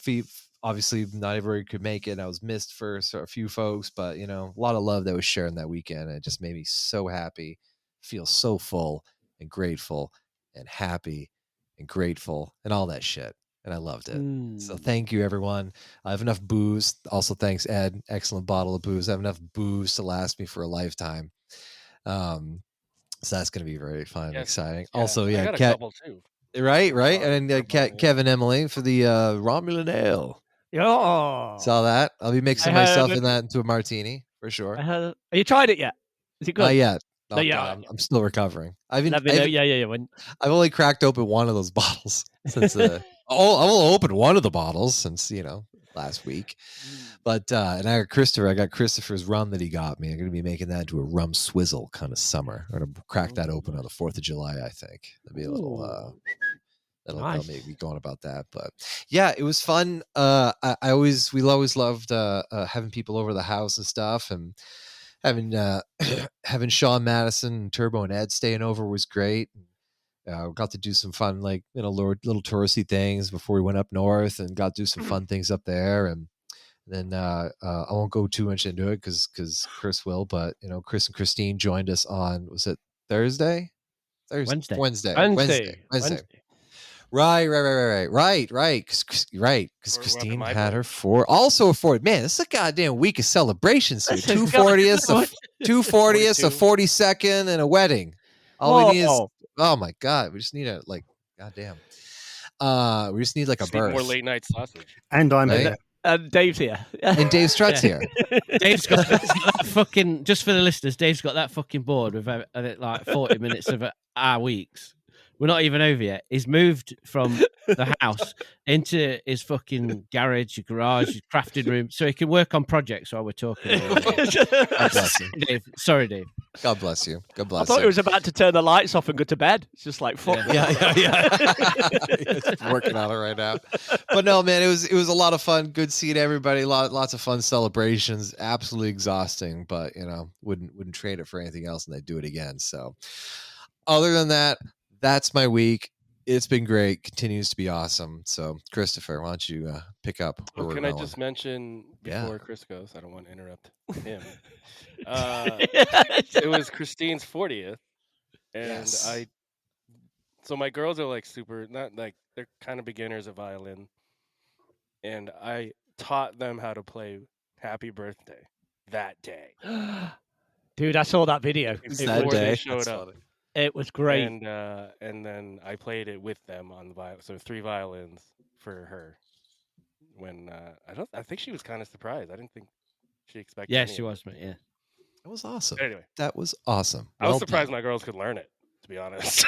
obviously not everybody could make it. I was missed for a few folks, but a lot of love that was shared that weekend. It just made me so happy, feel so full and grateful and happy and grateful and all that shit. And I loved it. So thank you, everyone. I have enough booze. Also, thanks, Ed. Excellent bottle of booze. I have enough booze to last me for a lifetime. So that's going to be very fun and exciting. Yeah. Also, I got a couple too. Right. And then Kevin, Emily for the Romulan Ale. Oh, saw that. I'll be mixing myself in that into a martini for sure. Have you tried it yet? Is it good? Not yet. No, yeah. I'm still recovering. I've only cracked open one of those bottles since. I've only opened one of the bottles since last week. But and I got Christopher's rum that he got me. I'm going to be making that into a rum swizzle kind of summer. I'm going to crack that open on the 4th of July, I think. That'll be a little that'll make me going about that. But yeah, it was fun. We always loved having people over the house and stuff, and having having Sean Madison and Turbo and Ed staying over was great. Got to do some fun, like, little touristy things before we went up north, and got to do some fun things up there. And then I won't go too much into it because Chris will, but Chris and Christine joined us on, was it Thursday? Wednesday. Wednesday. Right. Because We're Christine my had boy. her 40th. Man, this is a goddamn week of celebrations here. 240th, a 42nd, and a wedding. All we need is, oh my God, we just need a, like, goddamn. We just need like a birth. More late night sausage. And I'm Right? here. And Dave's here. And Dave Strutt's here. Dave's got that fucking, just for the listeners, Dave's got that fucking board with like 40 minutes of our weeks. We're not even over yet. He's moved from the house into his fucking garage, crafting room, so he can work on projects while we're talking. God bless you. Dave. Sorry, Dave. God bless you. God bless I thought you. he was about to turn the lights off and go to bed. It's just like, fuck. Yeah. He's working on it right now. But no, man, it was a lot of fun. Good seeing everybody. Lots of fun celebrations. Absolutely exhausting, but wouldn't trade it for anything else, and they'd do it again. So, other than that, that's my week. It's been great. Continues to be awesome. So, Christopher, why don't you pick up where we're Can going? I just mention before Yeah. Chris goes? I don't want to interrupt him. It was Christine's 40th, and Yes. so my girls are like super, not like, they're kind of beginners at violin, and I taught them how to play Happy Birthday that day. Dude, I saw that video. Before they showed up. It was great. And then I played it with them on the violin. So 3 violins for her. When I think she was kind of surprised. I didn't think she expected. Yeah, she was, mate. Yeah, that was awesome. Anyway, that was awesome. I was surprised my girls could learn it, to be honest.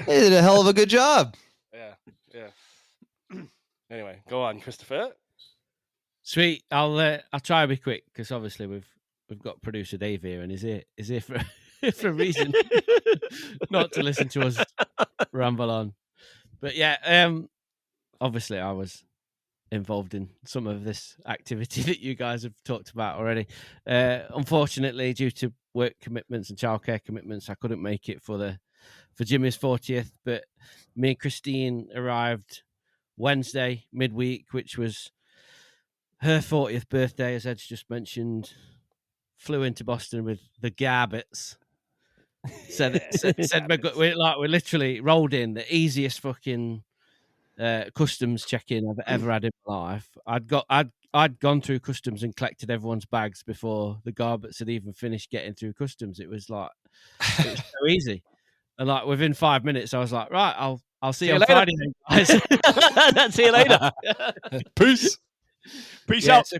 They did a hell of a good job. Yeah. Anyway, go on, Christopher. Sweet. I'll try to be quick because obviously we've got producer Dave here, and he's here for for a reason, not to listen to us ramble on. But yeah, obviously I was involved in some of this activity that you guys have talked about already. Unfortunately, due to work commitments and childcare commitments, I couldn't make it for Jimmy's 40th. But me and Christine arrived Wednesday midweek, which was her 40th birthday, as Ed's just mentioned. Flew into Boston with the Garbets. Said we literally rolled in the easiest fucking customs check-in I've ever had in my life. I'd gone through customs and collected everyone's bags before the Garbets had even finished getting through customs. It was so easy, and like within 5 minutes, I was like, right, I'll see you on later. Friday, then, guys. See you later. Peace out. So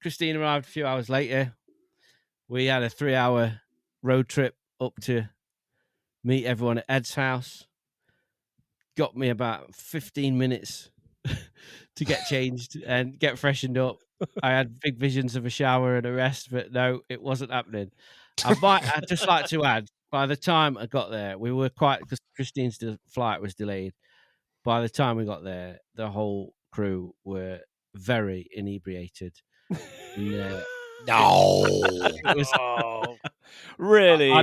Christine arrived a few hours later. We had a 3-hour road trip up to meet everyone at Ed's house. Got me about 15 minutes to get changed and get freshened up. I had big visions of a shower and a rest, but no, it wasn't happening. I'd just like to add, by the time I got there, we were because Christine's flight was delayed. By the time we got there, the whole crew were very inebriated. And, no, it was, really?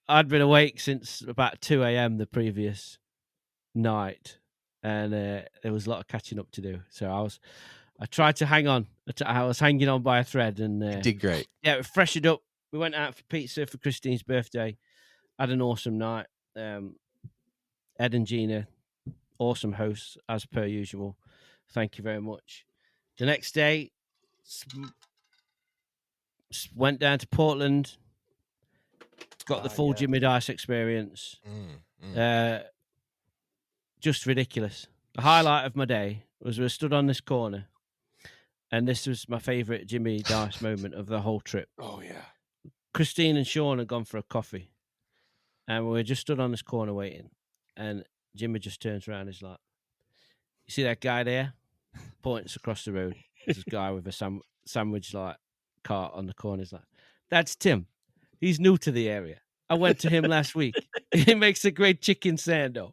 I'd been awake since about 2 a.m. the previous night, and there was a lot of catching up to do. So I tried to hang on. I was hanging on by a thread, and you did great. Yeah, we freshened up. We went out for pizza for Christine's birthday. Had an awesome night. Ed and Gina, awesome hosts as per usual. Thank you very much. The next day, went down to Portland. Got the full Jimmy Dice experience. Just ridiculous. The highlight of my day was we stood on this corner, and this was my favourite Jimmy Dice moment of the whole trip. Oh, yeah. Christine and Sean had gone for a coffee, and we just stood on this corner waiting, and Jimmy just turns around and is like, "You see that guy there? points across the road. There's this guy with a sandwich like cart on the corner. He's like, "That's Tim. He's new to the area. I went to him last week. He makes a great chicken sando."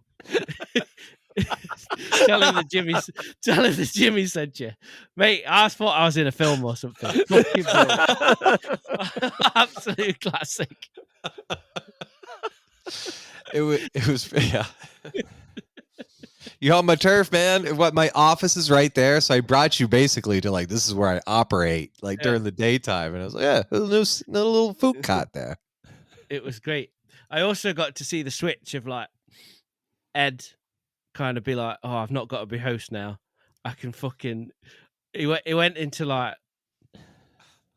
Tell him that Jimmy sent you, mate. I thought I was in a film or something. Fucking brilliant. Absolute classic. It was yeah. You on my turf, man. What, my office is right there, so I brought you basically to like, this is where I operate like during the daytime, and I was like, yeah, there's a little food cart there. It was great. I also got to see the switch of like Ed kind of be like, "Oh, I've not got to be host now. I can fucking." He went into like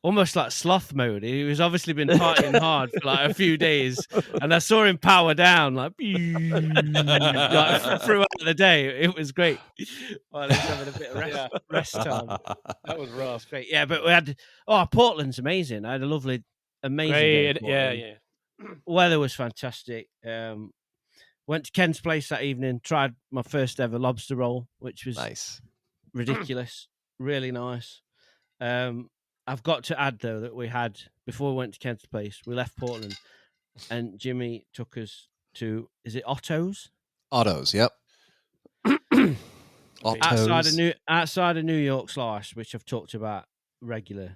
almost like sloth mode. He was obviously been partying hard for like a few days, and I saw him power down like, like throughout the day. It was great. While he was having a bit of rest time. That was rough. Great, yeah. But we had Portland's amazing. I had a lovely, amazing day. In Portland. Yeah. Weather was fantastic. Went to Ken's place that evening. Tried my first ever lobster roll, which was Nice. ridiculous. Really nice. I've got to add though that we had, before we went to Ken's place, we left Portland, and Jimmy took us to, is it Otto's? Otto's, yep. Otto's. Outside of New York slice, which I've talked about regular.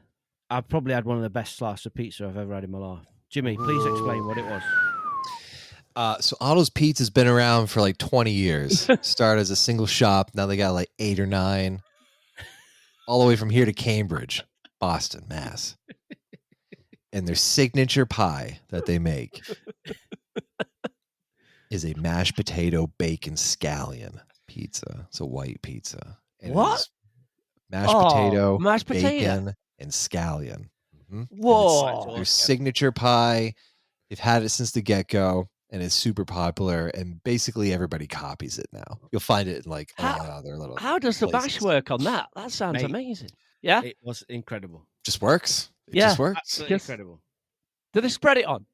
I probably had one of the best slices of pizza I've ever had in my life. Jimmy, please explain what it was. So Otto's Pizza's been around for like 20 years. Started as a single shop. Now they got like 8 or 9. All the way from here to Cambridge, Boston, Mass. And their signature pie that they make is a mashed potato bacon scallion pizza. It's a white pizza. And What? Mashed potato, mashed potato. bacon, and scallion. Mm-hmm. Whoa. Their signature pie. They've had it since the get-go, and it's super popular, and basically everybody copies it now. You'll find it in like a lot of other little How does the places. bash work on that? That sounds Mate, amazing. Yeah? It was incredible. Just works. It Yeah. just works. Absolutely Just- incredible. Do they spread it on?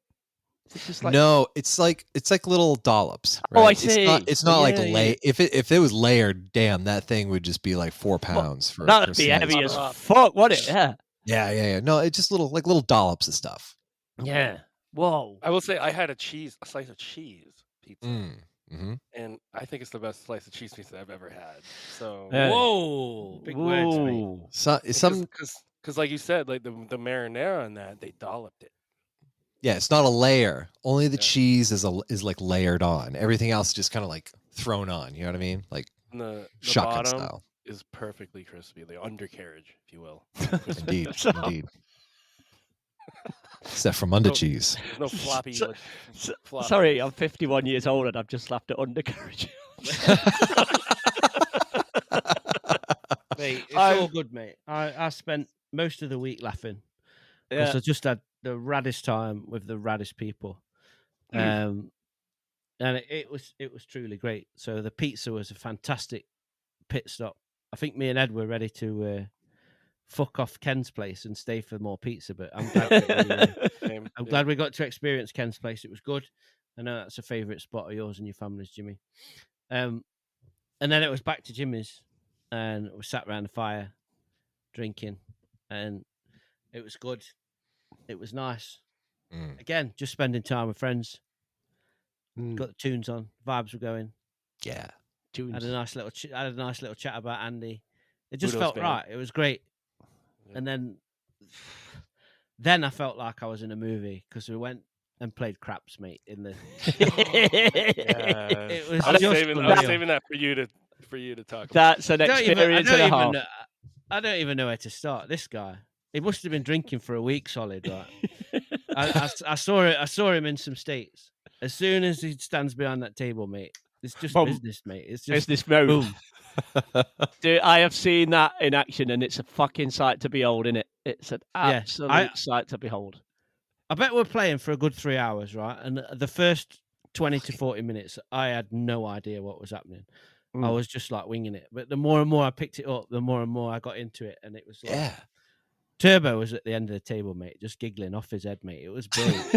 Is it just like... No, it's like little dollops. Oh, I right? see. It's not like Yeah. If it was layered, damn, that thing would just be like 4 pounds for. That'd for be slice. heavy as fuck, wouldn't it? Yeah. Yeah. No, it's just little dollops of stuff. Yeah. Whoa. I will say I had a slice of cheese pizza, Mm-hmm. and I think it's the best slice of cheese pizza I've ever had. So Yeah. Whoa, big words, mate. Whoa. because like you said, like the marinara on that, they dolloped it. Yeah, it's not a layer. Only the Yeah. cheese is like layered on. Everything else is just kind of like thrown on. You know what I mean? Like And the shotgun bottom style. is perfectly crispy, the undercarriage, if you will. Indeed, So- indeed. Except from under cheese. There's no floppy. So- like, floppy. Sorry, I'm 51 years old and I've just laughed at undercarriage. Mate, it's I'm- all good, mate. I spent most of the week laughing because Yeah. I just had the raddest time with the raddest people, and it was truly great. So the pizza was a fantastic pit stop. I think me and Ed were ready to fuck off Ken's place and stay for more pizza, but I'm glad Same, I'm yeah. glad we got to experience Ken's place. It was good. I know that's a favourite spot of yours and your family's, Jimmy. And then it was back to Jimmy's, and we sat around the fire, drinking, and it was good. It was nice. Mm. Again, just spending time with friends. Mm. Got the tunes on, vibes were going. Yeah. Had a nice little chat about Andy. It just Kudos, felt man. right. It was great. Yeah. And then I felt like I was in a movie because we went and played craps, mate. In the it was I was just unreal. saving that for you to talk about. That's an experience and a half. I don't even know where to start. This guy, he must have been drinking for a week solid, right? I saw him in some states. As soon as he stands behind that table, mate, it's just Boom. business, mate. It's just Business move. boom. Dude, I have seen that in action and it's a fucking sight to behold, isn't it? It's an absolute sight to behold. I bet we're playing for a good 3 hours, right? And the first 20 to 40 minutes, I had no idea what was happening. I was just like winging it. But the more and more I picked it up, the more and more I got into it, and it was like, Yeah. Turbo was at the end of the table, mate, just giggling off his head, mate. It was brilliant.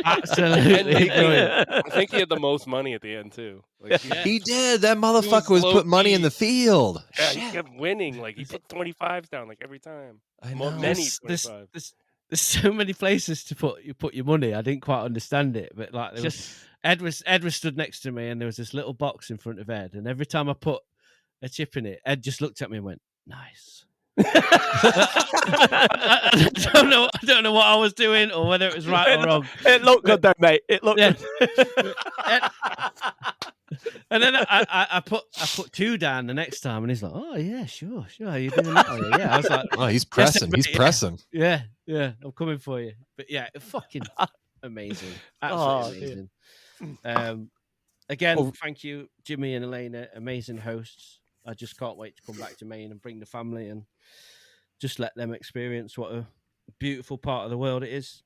Absolutely brilliant. I think he had the most money at the end too. Like, He did. That motherfucker was low putting money in key. the field. Yeah, Shit. he kept winning. Like he put 25s down like every time. I know. Many There's 25s. so many places to put your money. I didn't quite understand it, but like Ed was stood next to me, and there was this little box in front of Ed, and every time I put a chip in it, Ed just looked at me and went, "Nice." I don't know what I was doing or whether it was right or wrong. It looked good though, mate. It looked good. And then I put 2 down the next time, and he's like, "Oh yeah, sure. You're doing that." Yeah, I was like, Oh, he's pressing. He's pressing. Yeah, I'm coming for you. But yeah, fucking amazing, absolutely amazing. Again, thank you, Jimmy and Elena, amazing hosts. I just can't wait to come back to Maine and bring the family and just let them experience what a beautiful part of the world it is.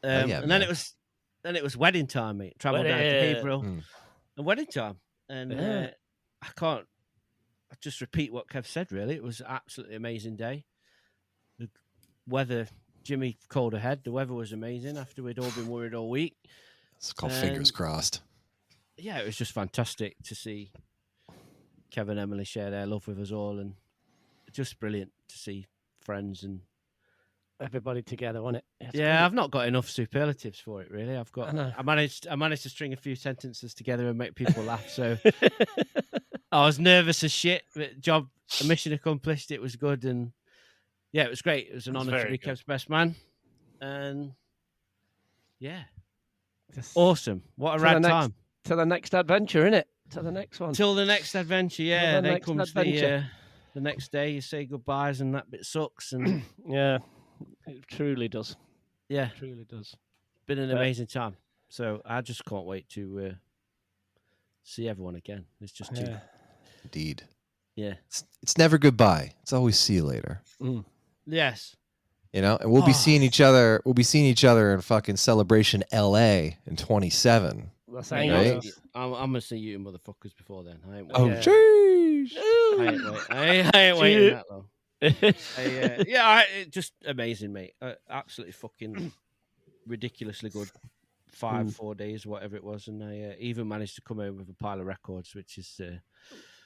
And then it was wedding time, mate. Traveled down to Haverhill and wedding time, and I just repeat what Kev said. Really, it was an absolutely amazing day. The weather, Jimmy called ahead. The weather was amazing after we'd all been worried all week. It's called fingers crossed. Yeah, it was just fantastic to see Kevin and Emily share their love with us all, and just brilliant to see friends and everybody together, wasn't it? Yeah, I've not got enough superlatives for it, really. I managed to string a few sentences together and make people laugh. So I was nervous as shit, but mission accomplished. It was good, and yeah, it was great. It was an honour to be Kev's best man, and yeah, awesome. What a rad time. To the next adventure, innit? To the next one. Till the next adventure, yeah. Then comes the next day. You say goodbyes, and that bit sucks. And yeah, it truly does. Yeah, it truly does. Been an amazing time. So I just can't wait to see everyone again. It's just too. Indeed. Yeah. It's never goodbye. It's always see you later. Yes. You know, and we'll be seeing each other. We'll be seeing each other in fucking Celebration LA in 27. Right? I'm gonna see you motherfuckers before then. I ain't waiting. Oh, jeez. I ain't waiting that long. Just amazing, mate. Absolutely fucking ridiculously good. 4 days, whatever it was, and I even managed to come home with a pile of records, which is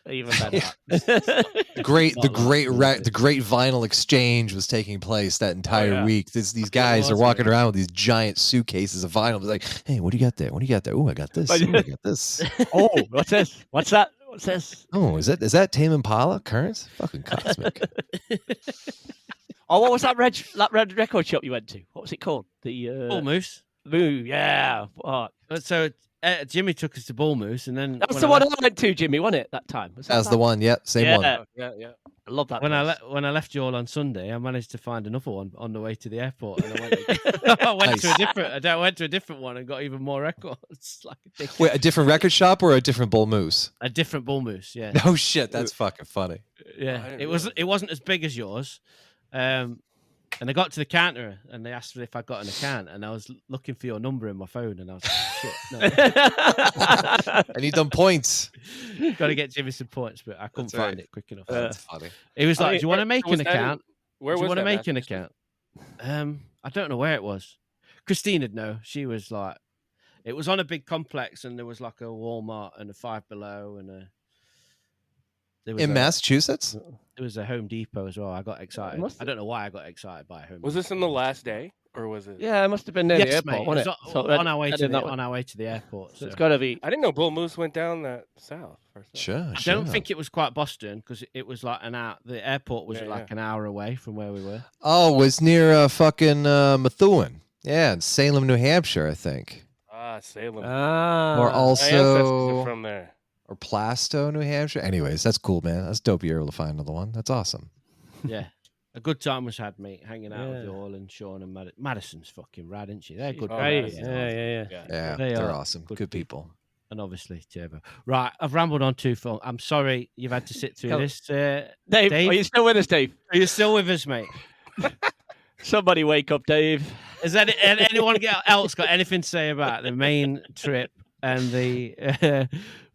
even better. The great vinyl exchange was taking place that entire week. These guys are walking around with these giant suitcases of vinyl. It's like, hey, what do you got there? What do you got there? Oh, I got this. Oh, I got this. Oh, what's this? What's that? What's this? Oh, is that Tame Impala? Currents? Fucking cosmic. Oh, what was that red record shop you went to? What was it called? The Bull Moose. Yeah. Oh. So Jimmy took us to Bull Moose, and then that was the one I went to, Jimmy, wasn't it? That time. That was the one. Yep, same one. Yeah. I love that. When I left you all on Sunday, I managed to find another one on the way to the airport, and I went to a different one and got even more records. Wait, a different record shop or a different Bull Moose? A different Bull Moose, yeah. No shit, that's fucking funny. Yeah, it wasn't as big as yours. And I got to the counter, and they asked me if I got an account, and I was looking for your number in my phone, and I was like, shit, no. I need them points. Got to get Jimmy some points, but I couldn't find it quick enough. That's funny. He was like, do you want to make an account? Where do you was want to that, make an account? I don't know where it was. Christina'd know. She was like, it was on a big complex, and there was like a Walmart and a Five Below, and in Massachusetts? There was a Home Depot as well. I got excited. I don't know why I got excited by Home Depot. Was this in the last day, or was it? Yeah, it must have been near the airport, mate. wasn't it? it? So on our way to the airport. So it's got to be. I didn't know Bull Moose went down that south. Sure. I don't think it was quite Boston, because it was like an hour. The airport was an hour away from where we were. Oh, it was near fucking Methuen. Yeah, in Salem, New Hampshire, I think. Salem. Or also from there. Or Plasto, New Hampshire. Anyways, that's cool, man. That's dope. You're able to find another one. That's awesome. Yeah. A good time was had, mate, hanging out with you all, and Sean and Madison's fucking rad, isn't she? They're good. Yeah, they're awesome. Good people. And obviously, Turbo. Right, I've rambled on too far. I'm sorry you've had to sit through this. Dave, are you still with us, Dave? Are you still with us, mate? Somebody wake up, Dave. Has anyone else got anything to say about the main trip and the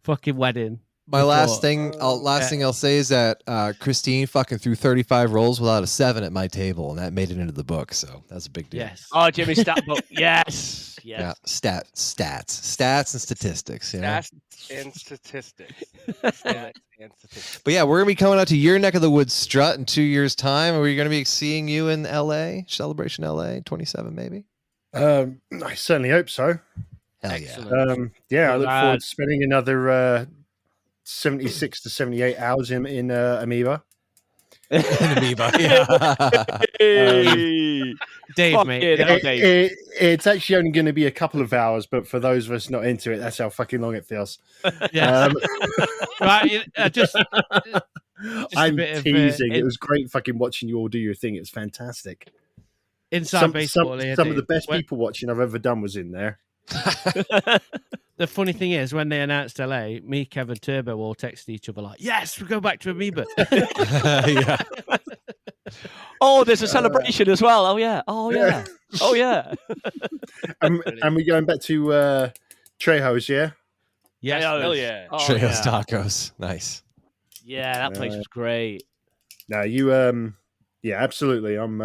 fucking wedding? My last before. thing I'll say is that Christine fucking threw 35 rolls without a 7 at my table, and that made it into the book. So that's a big deal. Yes. Oh, Jimmy Statbook. Yes. Yeah, Yes. stats and statistics. You know? Stats and statistics. Stats and statistics. But yeah, we're gonna be coming out to your neck of the woods, Strut, in 2 years' time. Are we gonna be seeing you in LA, Celebration LA, 27 maybe? I certainly hope so. Hell Excellent. Yeah, I look Right. forward to spending another 76 to 78 hours in Amoeba. yeah. Amoeba, yeah. Hey. Dave, Fuck mate. yeah, Dave. It's actually only going to be a couple of hours, but for those of us not into it, that's how fucking long it feels. Yes. Right. Just a I'm bit of, teasing. It was great fucking watching you all do your thing. It's fantastic. inside Some baseball. here, of the Dave. best people watching I've ever done was in there. The funny thing is, when they announced LA, me, Kevin, Turbo all texted each other like, "Yes, we go back to Amoeba." yeah. Oh, there's a celebration as well. Oh yeah. Oh yeah. Oh yeah. And we're going back to Trejo's, yeah? Yes. Hell yeah. Oh, Trejo's yeah. tacos. Nice. Yeah, that place was great. No, you yeah, absolutely. I'm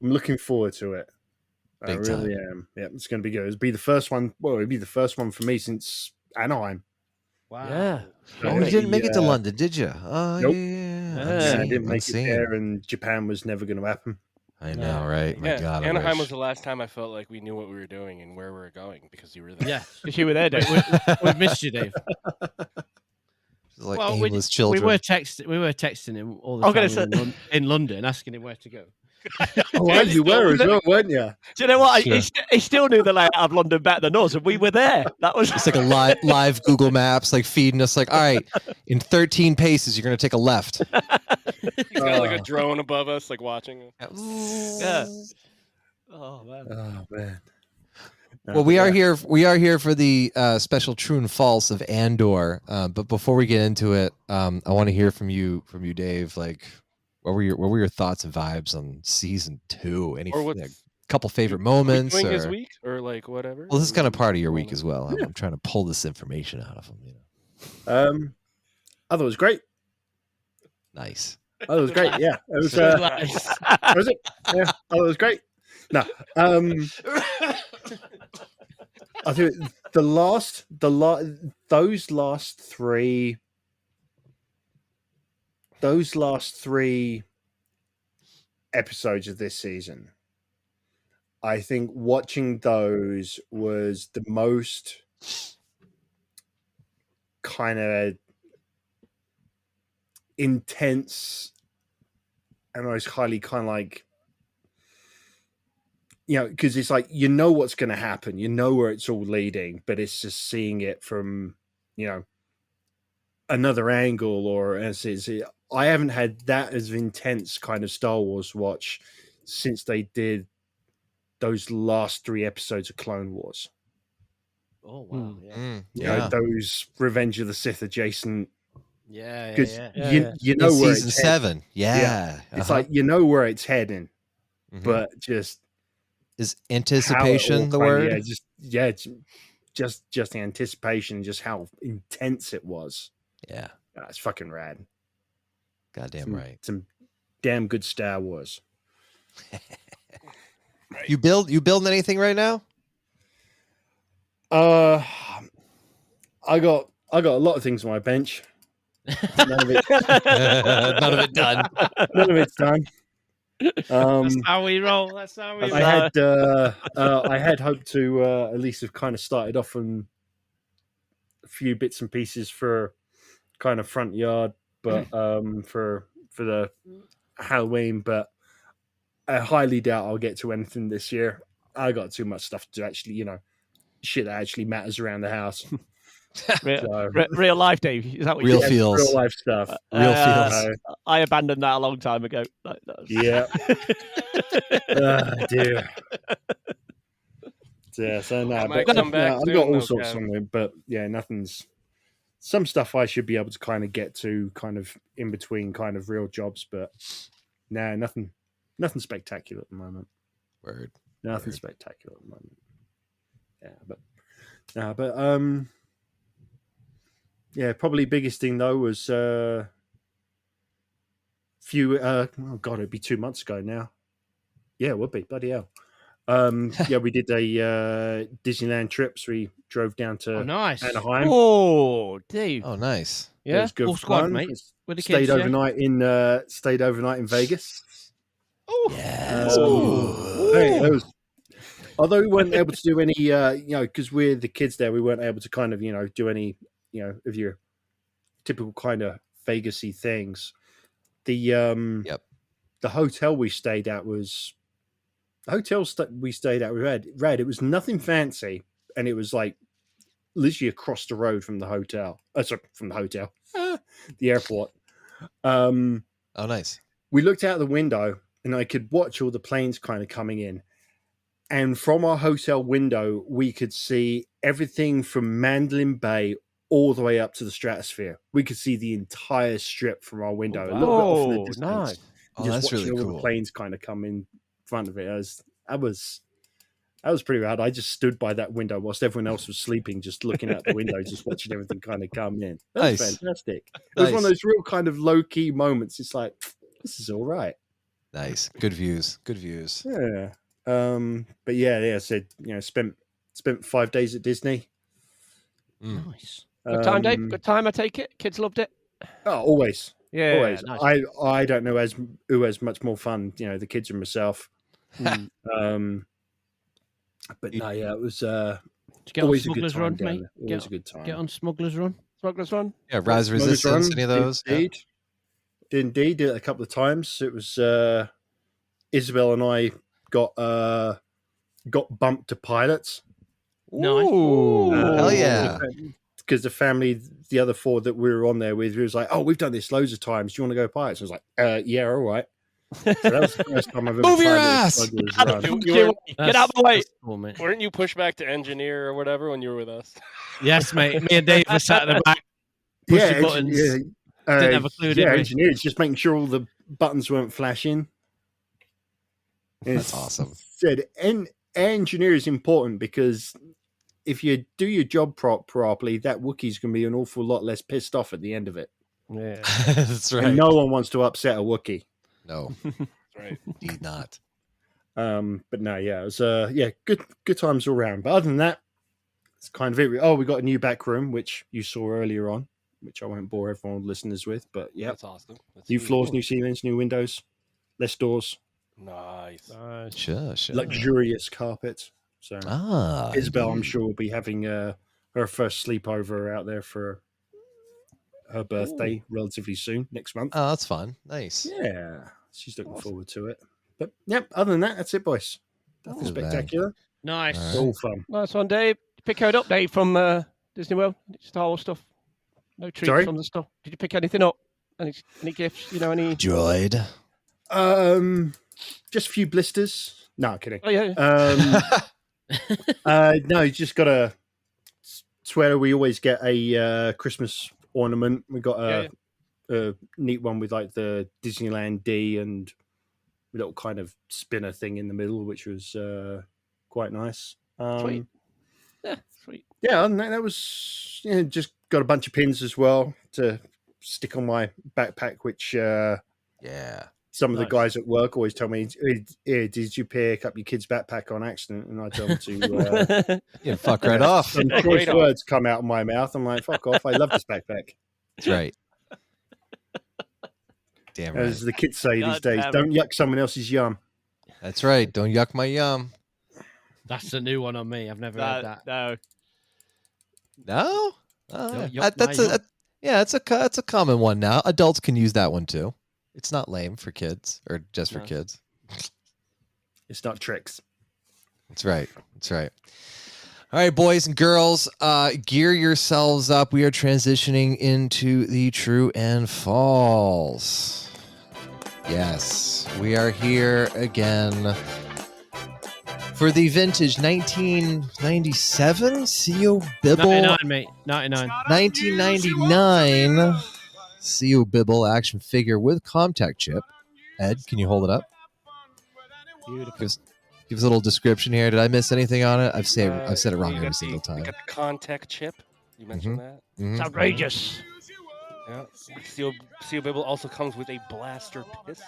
looking forward to it. I Big really am. Yeah, it's going to be good. It'll be the first one. Well, it'll be the first one for me since Anaheim. Wow. Yeah. Oh, you didn't make it to London, did you? Nope. Yeah. I didn't make it Unseen. there, and Japan was never going to happen. I know, right? My Yeah, God, I Anaheim wish. was the last time I felt like we knew what we were doing and where we were going because you were there. Yeah. Because you were there, Dave. We've missed you, Dave. like Well, aimless children. We were texting him all the I'm time gonna in London, asking him where to go. Oh, and you were as well, weren't you? Do you know what? Sure. He still knew the layout of London better than us, and we were there. That was It's like a live Google Maps, like feeding us, like, all right, in 13 paces, you're going to take a left. He's got like a drone above us, like watching. yeah. Oh man. Oh man. Well, we are here. We are here for the special true and false of Andor. But before we get into it, I want to hear from you, Dave. Like, what were your thoughts and vibes on season 2? Any Or what's couple favorite moments? doing Or, his week or like whatever. well, this is kind of part of your week as well. I'm trying to pull this information out of him. You know, I thought it was great. nice. I thought it was great. Yeah, it was. Nice. Was it? Yeah, I thought it was great. No, I think those last three episodes of this season, I think watching those was the most kind of intense and most highly kind of like, you know, because it's like, you know what's going to happen, you know where it's all leading, but it's just seeing it from, you know, another angle. Or as is, I haven't had that as intense kind of Star Wars watch since they did those last 3 episodes of Clone Wars. Oh wow. Yeah. You know, those Revenge of the Sith adjacent. Yeah. Because Yeah. you know In where season it's 7. Yeah. It's like, you know where it's heading, but just is how it anticipation all the kind of- word? it's just the anticipation, just how intense it was. Yeah. It's fucking rad. Goddamn right. Some damn good Star Wars. You building anything right now? I got a lot of things on my bench. None of it, None of it done. none of it's done. That's how we roll. That's how we roll. I had hoped to at least have kind of started off on a few bits and pieces for kind of front yard, but for the Halloween, but I highly doubt I'll get to anything this year. I got too much stuff to actually, you know, shit that actually matters around the house. Real life, Dave. Is that what Real you said? feels. Real life stuff. Real feels. I abandoned that a long time ago. Yeah. Dear. Yeah, so no, I might but come back I've soon, got all though, sorts Kev. on it, but yeah, nothing's. Some stuff I should be able to kind of get to, kind of in between, kind of real jobs, but nah, nothing spectacular at the moment. Word. Nothing Word. spectacular at the moment. Yeah, but Yeah, probably biggest thing though was oh god, it'd be 2 months ago now. Yeah, it would be, bloody hell. Yeah, we did a Disneyland trip. So we drove down to nice. Anaheim. Oh, Dave. Oh, nice. It Yeah. was good Full squad, fun. mate. With the Stayed kids, yeah? overnight in Vegas. Yes. Hey, it was, although we weren't able to do any, because we're the kids there, we weren't able to kind of, do any, of your typical kind of Vegas-y things. The hotel we stayed at was we stayed at. Red. It was nothing fancy, and it was like literally across the road from the hotel. The airport. Oh, nice. We looked out the window, and I could watch all the planes kind of coming in. And from our hotel window, we could see everything from Mandalay Bay all the way up to the stratosphere. We could see the entire strip from our window. A little bit off in the distance. Nice. Oh, Just that's watching really all cool. the planes kind of come in front of it. That was pretty rad. I just stood by that window whilst everyone else was sleeping, just looking out the window, just watching everything kind of come in. That was Nice. fantastic. It was one of those real kind of low key moments. It's like, this is all right. Nice. Good views. Yeah. But yeah. So spent 5 days at Disney. Nice. Good time, Dave. Good time. I take it. Kids loved it. Oh, always. Yeah. Always. Nice. I don't know who has much more fun. The kids and myself. But no, yeah, it was Did you get on always a good Smuggler's time Run, down mate? there. Always a good time. Get on Smuggler's Run. Smuggler's Run. Yeah, Rise Resistance, any of those? Indeed. Did it a couple of times. It was Isabel and I got bumped to pilots. Nice. Hell yeah. Because the family, the other four that we were on there with, was like, "Oh, we've done this loads of times. Do you want to go pilots?" I was like, "Yeah, all right." So that was the first time I've ever Move your tried ass! Smuggler's Run. Get out of the way. Cool, mate. Weren't you pushed back to engineer or whatever when you were with us? Yes, mate. Me and Dave were sat at the back, pushing buttons. Didn't have a clue, did we? Engineers, just making sure all the buttons weren't flashing. That's awesome. Said, engineer is important because if you do your job properly, that Wookiee's going to be an awful lot less pissed off at the end of it. Yeah. That's right. And no one wants to upset a Wookiee. No. That's right. Indeed not. But no, yeah, it was good times all around. But other than that, it's kind of it. Oh, we got a new back room, which you saw earlier on, which I won't bore everyone listeners with. But yeah, That's awesome. That's new sweet. floors, new ceilings, new windows, less doors, Nice. Sure. luxurious carpet. So Isabel, I'm indeed. sure, will be having her first sleepover out there for her birthday relatively soon, next month. Oh, that's fun. Nice. Yeah, she's looking forward to it. But yep, other than that, that's it, boys. Nothing Good man. spectacular. Nice. All It's all fun. Nice one, Dave. Pick it up, Dave, from Disney World. Star Wars stuff. No treats Sorry? from the store. Did you pick anything up? Any gifts? Any? Droid. Just a few blisters. No, I'm kidding. Oh yeah. No, you just got a sweater. We always get a Christmas ornament. We got a neat one with like the Disneyland D and a little kind of spinner thing in the middle, which was quite nice. Sweet. Yeah, sweet. Yeah, and that was just got a bunch of pins as well to stick on my backpack, which Yeah. some of the Nice. guys at work always tell me, did you pick up your kid's backpack on accident? And I tell them to Yeah, fuck right off. some choice words come out of my mouth. I'm like, fuck off, I love this backpack. That's right. Damn right. As the kids say God these days, damn it. don't yuck someone else's yum. That's right. Don't yuck my yum. That's a new one on me. I've never heard that. No. No? Don't yuck That's my a yum. yeah. It's a common one now. Adults can use that one too. It's not lame for kids or just for No. kids. It's not tricks. That's right. That's right. All right, boys and girls, gear yourselves up. We are transitioning into the true and false. Yes, we are here again for the vintage 1997 CO Bibble 99, mate. 99. 1999 CO Bibble action figure with Comtech chip. Ed, can you hold it up? Beautiful. Give us a little description here. Did I miss anything on it? I've said it wrong You every got single time. You got the contact chip. You mentioned that. It's outrageous. Yeah. CO Bibble also comes with a blaster pistol.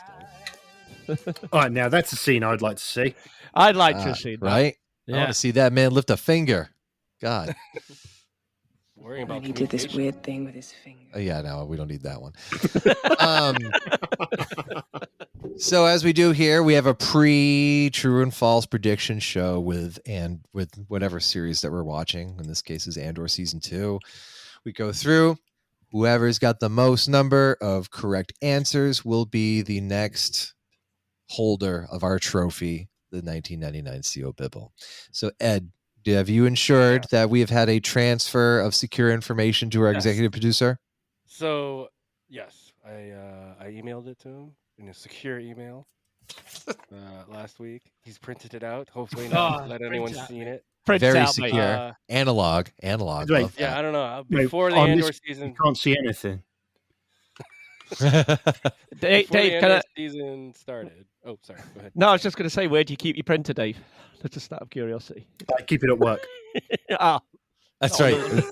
All right, now that's a scene I'd like to see. I'd like to see that. Right? I want Yeah. to see that man lift a finger. God. Worrying about When he did this communication. weird thing with his finger. Oh, yeah, no, we don't need that one. So as we do here, we have a true and false prediction show with whatever series that we're watching. In this case, is Andor season 2. We go through. Whoever's got the most number of correct answers will be the next holder of our trophy, the 1999 CO Bibble. So Ed, have you ensured that we have had a transfer of secure information to our executive producer? So, yes, I emailed it to him in a secure email last week. He's printed it out. Hopefully not let anyone seen it. Print Very out, mate. secure. Analog. Wait, Love Yeah, that. I don't know. No, Before the on Andor this, season, you can't see anything. Dave, before the can Andor I... season started. Oh, sorry. Go ahead. No, I was just going to say, where do you keep your printer, Dave? Just out of curiosity. I keep it at work. That's right.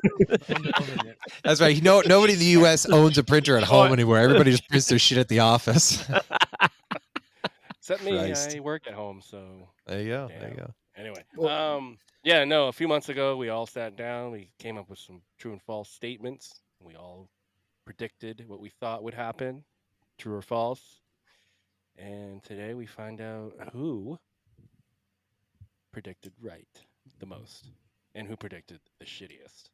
That's right. Nobody in the U.S. owns a printer at home anymore. Everybody just prints their shit at the office. Except me, Christ. I work at home, so There you go. damn. There you go. Anyway, yeah, no. A few months ago, we all sat down. We came up with some true and false statements. We all predicted what we thought would happen, true or false. And today we find out who predicted right the most and who predicted the shittiest.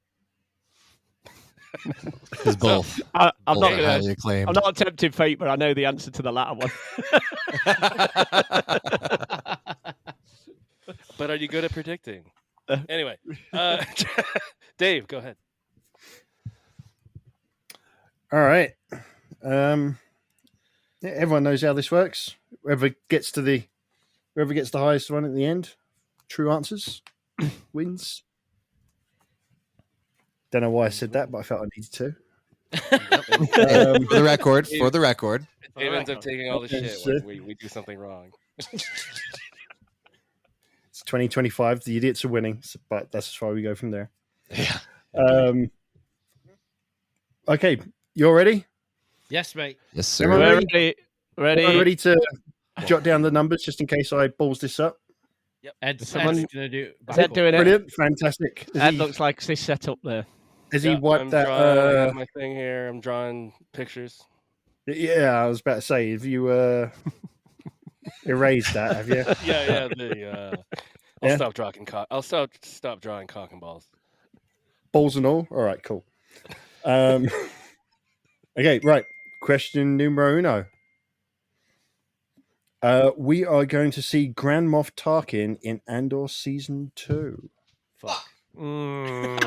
It's both. I'm Both not are going highly to. acclaimed. I'm not tempting fate, but I know the answer to the latter one. But are you good at predicting? Anyway, Dave, go ahead. All right. Everyone knows how this works. Whoever gets the highest one at the end, true answers, wins. Don't know why I said that, but I felt I needed to. For the record. Dave ends up taking all the shit when we do something wrong. It's 2025. The idiots are winning, but that's as far as we go from there. Yeah. Okay, you all ready? Yes, mate. Yes, sir. Everyone We're ready? ready. Everyone ready to jot down the numbers just in case I balls this up? Yep. Ed's Someone- going to do Is Ed doing it? Brilliant, fantastic. Ed looks like this set up there. Has he Yeah, wiped I'm that? drawing, I got my thing here. I'm drawing pictures. Yeah, I was about to say, have you erased that? Have you? Yeah. I'll Yeah? stop drawing cock. I'll stop drawing cock and balls. Balls and all. All right, cool. Okay, right. Question numero uno. We are going to see Grand Moff Tarkin in Andor season 2. Fuck. No,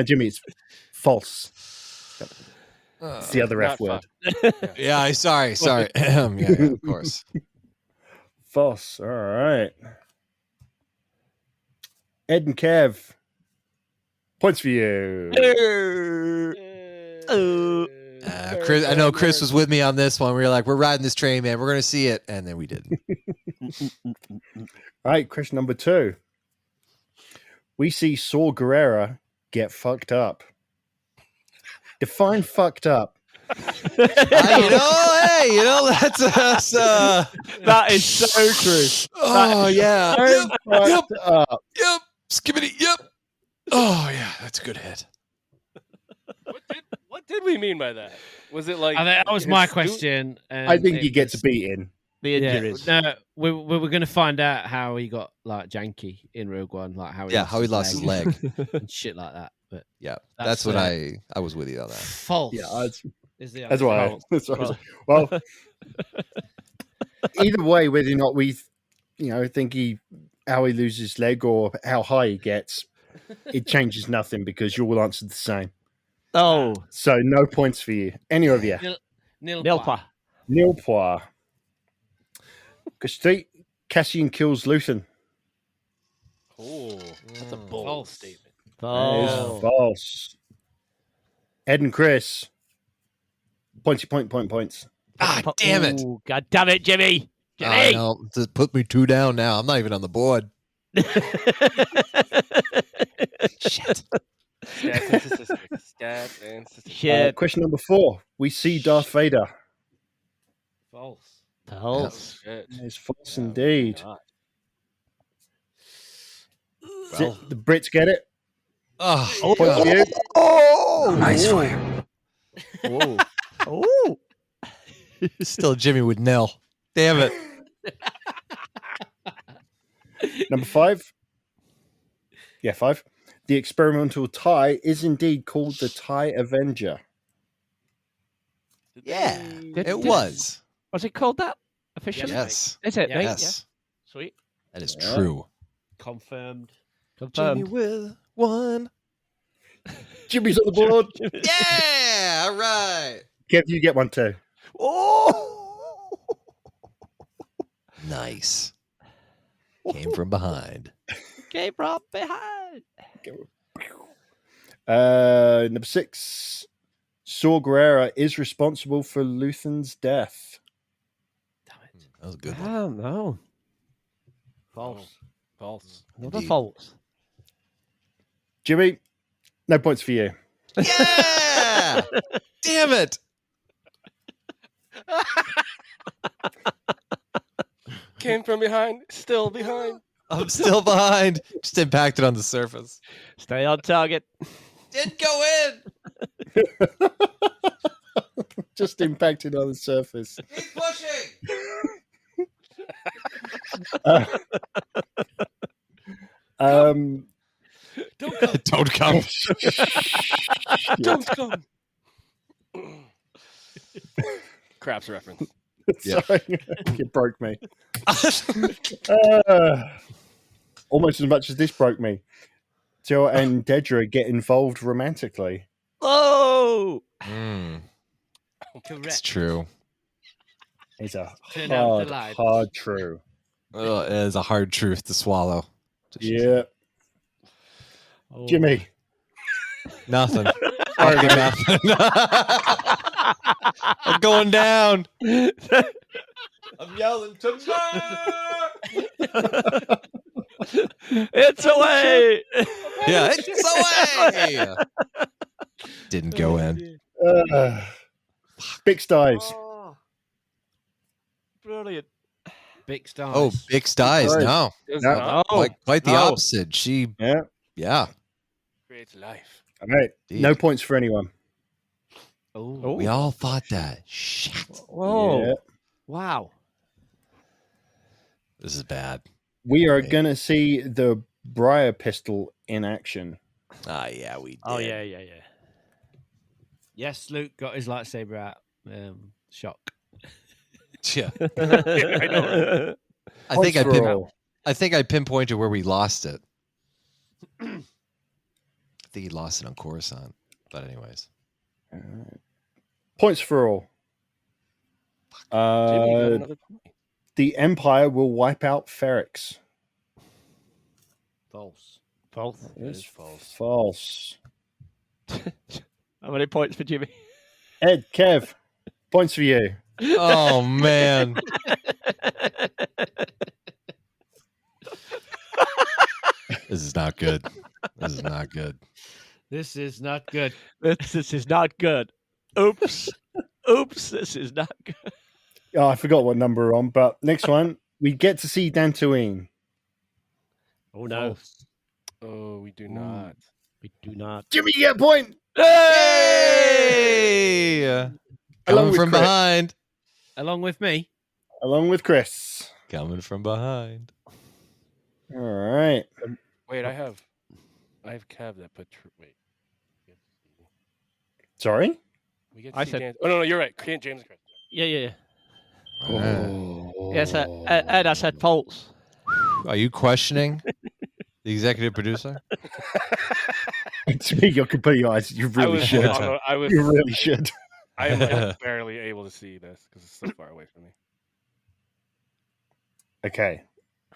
Jimmy, it's false. It's the other F Not word. Yeah, sorry. Yeah, of course. False. All right. Ed and Kev. Points for you. Chris, I know Chris was with me on this one. We were like, we're riding this train, man. We're going to see it. And then we didn't. All right, question number 2. We see Saw Gerrera get fucked up. Define fucked up. Hey, that's That is so true. Oh, yeah. Fucked up. Yep. Skibbity. Yep. Oh, yeah. That's a good hit. What did we mean by that? Was it like That was my question. And I think it he gets was- beaten. The injuries. No, we were going to find out how he got like janky in Rogue One, like how he lost his leg. and shit like that. But Yeah. That's what I was with you on that. false. Yeah, is the that's answer. why. That's why. Well, either way, whether or not we, think how he loses his leg or how high he gets, it changes nothing because you all answered the same. Oh, So no points for you, any of you. Nilpa. Nil point. Cassian kills Luthen. Oh, that's a bold false. statement. That is Oh. false. Ed and Chris. Points. Ah, damn it. Ooh, God damn it, Jimmy. I Jimmy. know. Just put me 2 down now. I'm not even on the board. Shit. Stats and statistics. Stats and statistics. Shit. Question number 4. We see Darth Vader. False. False. Shit. It's false indeed. God. Well. The Brits get it. Oh, Point for you. oh, Nice one. Oh. Oh. Still, Jimmy would nail. Damn it. Number 5. Yeah, 5. The experimental tie is indeed called the TIE Avenger. Yeah, Did- it did- was. Was it called that officially? Yes. Is it? Yeah. mate? Yes. Yeah. Sweet. That is Yeah. true. Confirmed. Jimmy Confirmed. with one. Jimmy's on the board. Yeah, all right. Kev, you get one too. Oh, nice. Came from behind. Came from behind. Number 6. Saw Gerrera is responsible for Luthen's death. Damn it. That was a good one. Oh, no. False. False. Another Indeed. false. Jimmy, no points for you. Yeah! Damn it. Came from behind. Still behind. I'm still behind. Just impacted on the surface. Stay on target. Didn't go in. Just impacted on the surface. Keep pushing. Don't come. Don't come. Don't come. Craps reference. Yeah. Sorry, it broke me. Almost as much as this broke me. Jill and Dedra get involved romantically. Oh! Correct. It's true. It's a Turn out the lights. hard true. It is a hard truth to swallow. Yeah. Oh. Jimmy. Nothing. Fucking nothing. I'm going down. I'm yelling timber. It's away! Yeah, it's away. Didn't go in. Big styes. Oh. Brilliant. Big stars. Oh, Big Styes. Sorry. No. No. Quite the No. opposite. She, Yeah. Creates life. All right. No points for anyone. Oh. We all thought that. Shit. Whoa. Yeah. Wow. This is bad. We are going to see the Briar pistol in action. Yeah, we did. Oh, yeah. Yes, Luke got his lightsaber out. Shock. Yeah. I know. I think Points for all. I think I pinpointed where we lost it. I think he lost it on Coruscant. But anyways. Points for all. Jimmy, you got another point. The Empire will wipe out Ferrix. False. False. It's false. False. How many points for Jimmy? Ed, Kev, points for you. Oh man. This is not good. This is not good. This is not good. This is not good. Oops. Oops, this is not good. Oh, I forgot what number we're on, but next one, we get to see Dantooine. Oh, no. False. Oh, we do not. We do not. Jimmy, you get a point. Hey! Along Coming with from Chris. behind. Along with me. Along with Chris. Coming from behind. All right. Wait, I have Cav that put. Wait. Sorry? We get I to see said- Dan- Oh no, you're right. James and Chris. Yeah. Oh. Yes, Ed, I said false. Are you questioning the executive producer? To me, you're completely honest. You really should. I was. You really should. I am like barely able to see this because it's so far away from me. Okay.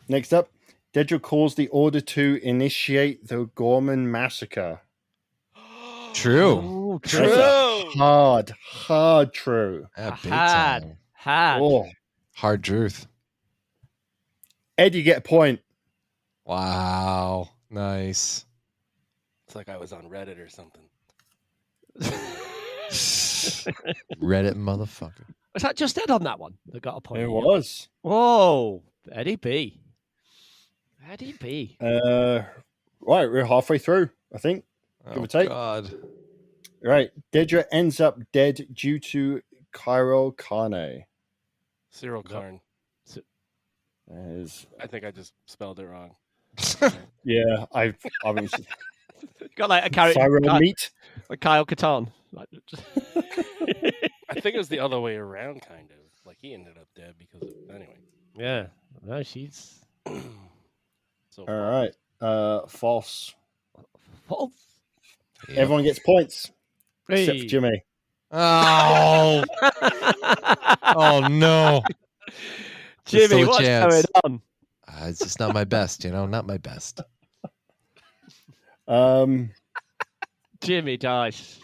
Next up, Dedra calls the order to initiate the Gorman massacre. True. Oh, That's a hard true. Yeah, big Had. time. Oh. Hard truth. Ed, you get a point. Wow. Nice. like I was on Reddit or something. Reddit motherfucker. Was that just Ed on that one that got a point? It was. Whoa, Eddie B. Eddie B. Right, we're halfway through, I think. Give or take. God. Right. Dedra ends up dead due to Cairo Carne. Cyril Karn. Is I think I just spelled it wrong. yeah, I mean, Got like a character. Cyril meat. Like Kyle Katarn. Like, I think it was the other way around, kind of. Like he ended up dead because of anyway. yeah. No, she's So All right. False. false. Yep. Everyone gets points except for Hey. Jimmy. Oh. Oh no. There's still Jimmy, a what's chance. going on? It's just not my best, not my best. Jimmy dice.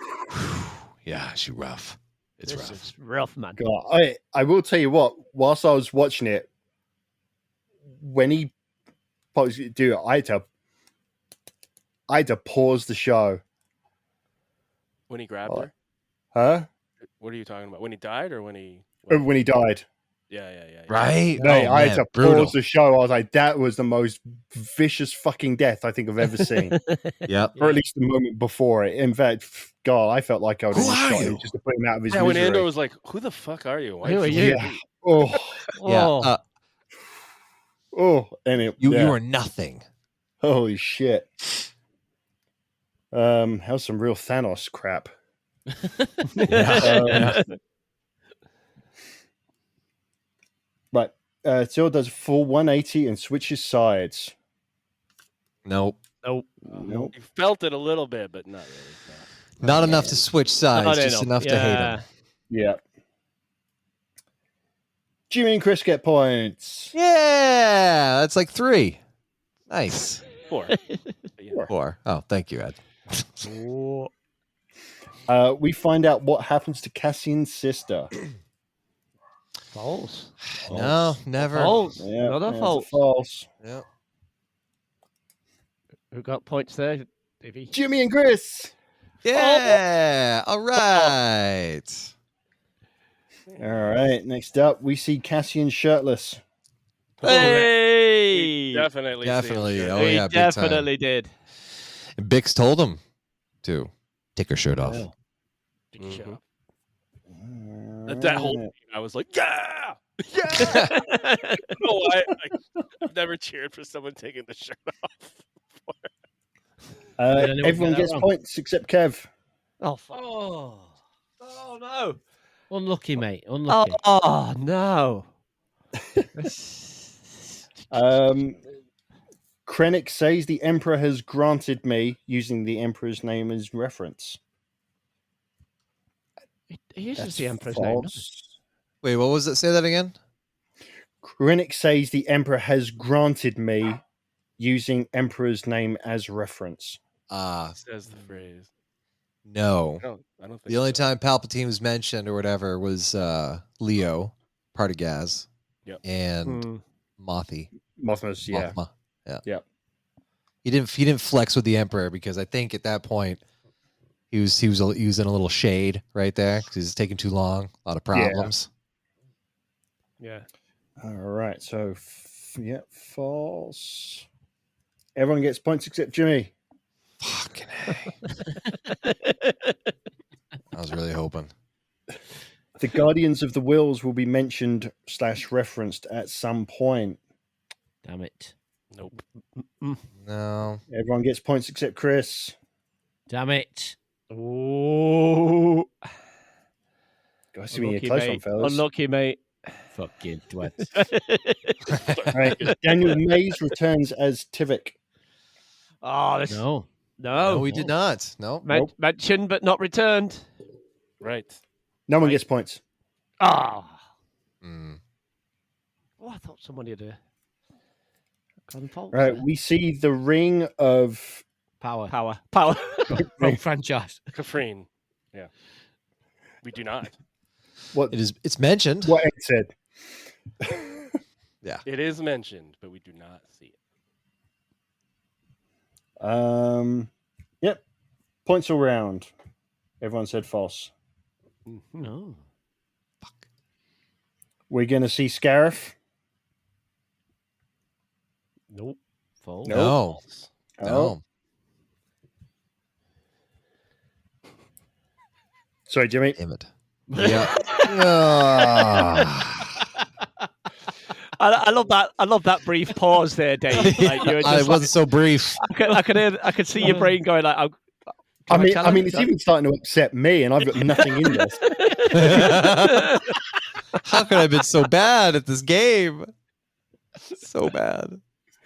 Yeah, she's rough. It's This rough. is rough, man. God, I will tell you what. Whilst I was watching it, when he posed to do it, I had to pause the show. when he grabbed her. Huh? What are you talking about? When he died or when he? When he died. Yeah. Right? Mate, Oh, I man, had to brutal. pause the show. I was like, that was the most vicious fucking death I think I've ever seen. Yep. Or at least the moment before it. In fact, God, I felt like I would have Who just are shot you? him just to put him out of his Yeah, when misery. Andor was like, "Who the fuck are you? Why Who are did you? Yeah. Oh, Yeah. Oh. and it. You yeah. are nothing. Holy shit. How's some real Thanos crap? But Till does a full 180 and switches sides. Nope. Nope. Nope. You felt it a little bit, but not really. No. Not enough to switch sides, just enough to hate him. Yeah. Jimmy and Chris get points. Yeah, that's like 3. Nice. 4. But yeah. 4. Oh, thank you, Ed. We find out what happens to Cassian's sister. False. No, never. False. Yeah, Not a that's false. false. Yep. Who got points there, Davey? Jimmy and Chris. Yeah. All right. All right. Next up, we see Cassian shirtless. Hey! Definitely. Definitely. Oh, He yeah, big time. definitely did. And Bix told him to take her shirt off. Mhm. That whole scene, I was like, yeah, yeah. I don't know why. I've never cheered for someone taking the shirt off. Did anyone Everyone get that gets wrong? points except Kev. Oh, fuck. Oh, Oh, no. unlucky, mate. Unlucky. Oh, no. Krennic says the Emperor has granted me, using the Emperor's name as reference. He uses That's the Emperor's name. doesn't false. Wait, what was it? Say that again. Krennic says the Emperor has granted me, using Emperor's name as reference. Says the phrase. No. I don't think The only so. time Palpatine was mentioned or whatever was Leo, part of Gaz, Yep. and Hmm. Mothie. Mothmas, yeah. Mothma. Yeah. Yep. He didn't flex with the Emperor because I think at that point he was in a little shade right there because he's taking too long, a lot of problems. Yeah. All right. So, false. Everyone gets points except Jimmy. Fucking hey. I was really hoping. The Guardians of the Wills will be mentioned / referenced at some point. Damn it. Nope. No. Everyone gets points except Chris. Damn it. Oh. Guys, give me a close one, fellas. Unlucky, mate. Fucking twat. All right. Daniel Mays returns as Tivik. Oh, this... No. No, No. we did not. No. Nope. Mentioned but not returned. Right. No one gets points. Ah. Mm. Oh, I thought somebody had gone false. Right. there. We see the ring of Power. Power. Wrong franchise. Kafrine. Yeah. We do not. what It's mentioned. what Ed said. It is mentioned, but we do not see it. Yep. Points all round. Everyone said false. No. We're going to see Scarif. Nope. False. No. Oh. No. Sorry, Jimmy. Damn it. Yeah. Ah. I love that. I love that brief pause there, Dave. Like you were I just wasn't so brief. I could see your brain going like. I mean, it's even starting to upset me, and I've got nothing in this. How could I have been so bad at this game? So bad.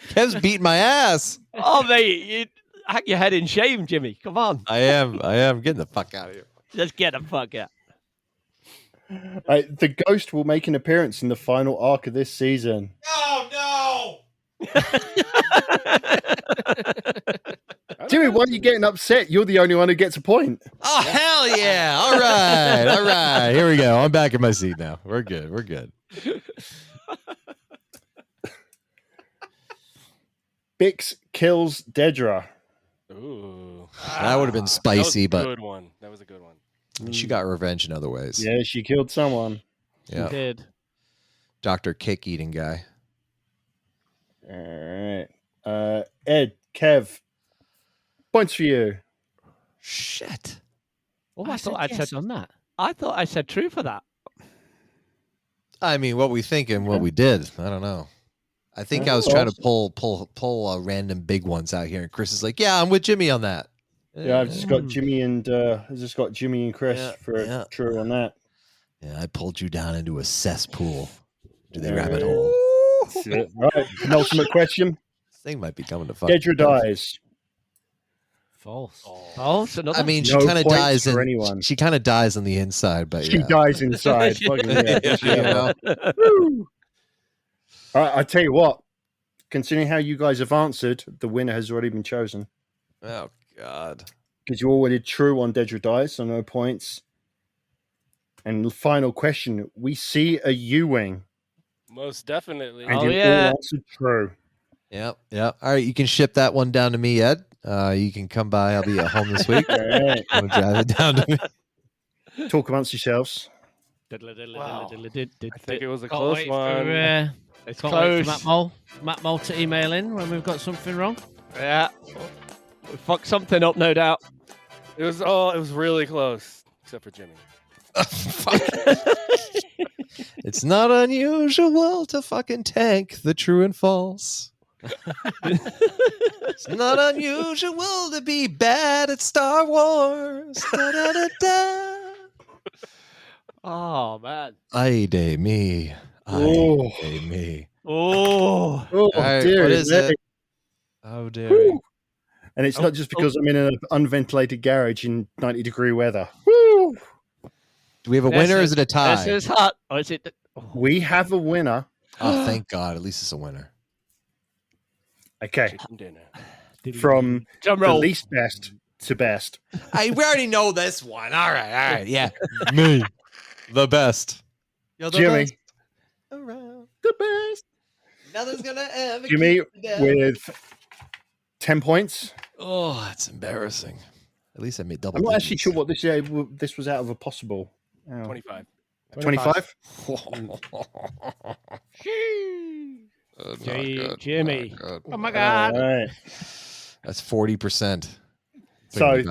Kev's beating my ass. Oh, mate, you hang your head in shame, Jimmy. Come on. I am. Getting the fuck out of here. Let's get the fuck out. The Ghost will make an appearance in the final arc of this season. Oh, no! Jimmy, why are you getting upset? You're the only one who gets a point. Oh, hell yeah. All right. Here we go. I'm back in my seat now. We're good. Bix kills Dedra. Ooh. That would have been spicy, that was a but good one. That was a good one. she got revenge in other ways. Yeah, she killed someone. Yeah. She did. Dr. Kick Eating guy. All right. Ed, Kev, points for you. Shit. Oh, I thought I'd said on that. I thought I said true for that. I mean, what we think and what we did. I don't know. I think I was trying to pull random big ones out here, and Chris is like, "Yeah, I'm with Jimmy on that." Yeah, I've just got Jimmy and Chris Yeah, for yeah. true on that. Yeah, I pulled you down into a cesspool to the rabbit hole. That's it. Right, penultimate question. This thing might be coming to fuck. Dedra dies. False. False. Another. I mean, she No kind of points dies for in. anyone. She kind of dies on the inside, but She yeah. dies inside. Fucking yeah. You know? Woo. All right, I tell you what. Considering how you guys have answered, the winner has already been chosen. Oh God. Because you all did true on Dedra dies, so no points. And the final question: we see a U-wing, Most definitely. and Oh, you yeah. all answered true. Yep. All right, you can ship that one down to me, Ed. You can come by. I'll be at home this week. All right. I'm gonna drive it down to me. Talk amongst yourselves. Wow. I think it was a Can't close wait one. For, It's can't wait close. for Matt Mole to email in when we've got something wrong. Yeah. We fucked something up, no doubt. It was really close, except for Jimmy. Fuck. It's not unusual to fucking tank the true and false. It's not unusual to be bad at Star Wars. Da-da-da-da. Oh man. Ay de me. Oh. Ay de me. Oh. Oh, All right, dear. what is me. it? Oh dear. Woo. And it's not just because I'm in an unventilated garage in 90-degree weather. Woo! Do we have a This winner or is- is it a tie? This is hot. Or is it? We have a winner. Oh, thank God. At least it's a winner. Okay. Chicken dinner. From Drum the roll. least best to best. We already know this one. All right. Yeah. Me. The best. You're the Jimmy. best around. The best. Nothing's gonna ever Jimmy keep me down. with 10 points. Oh, that's embarrassing. At least I made double. I'm not actually digits. sure what this was out of a possible. 25. 25? Jimmy. Oh my God. All right. That's 40%. So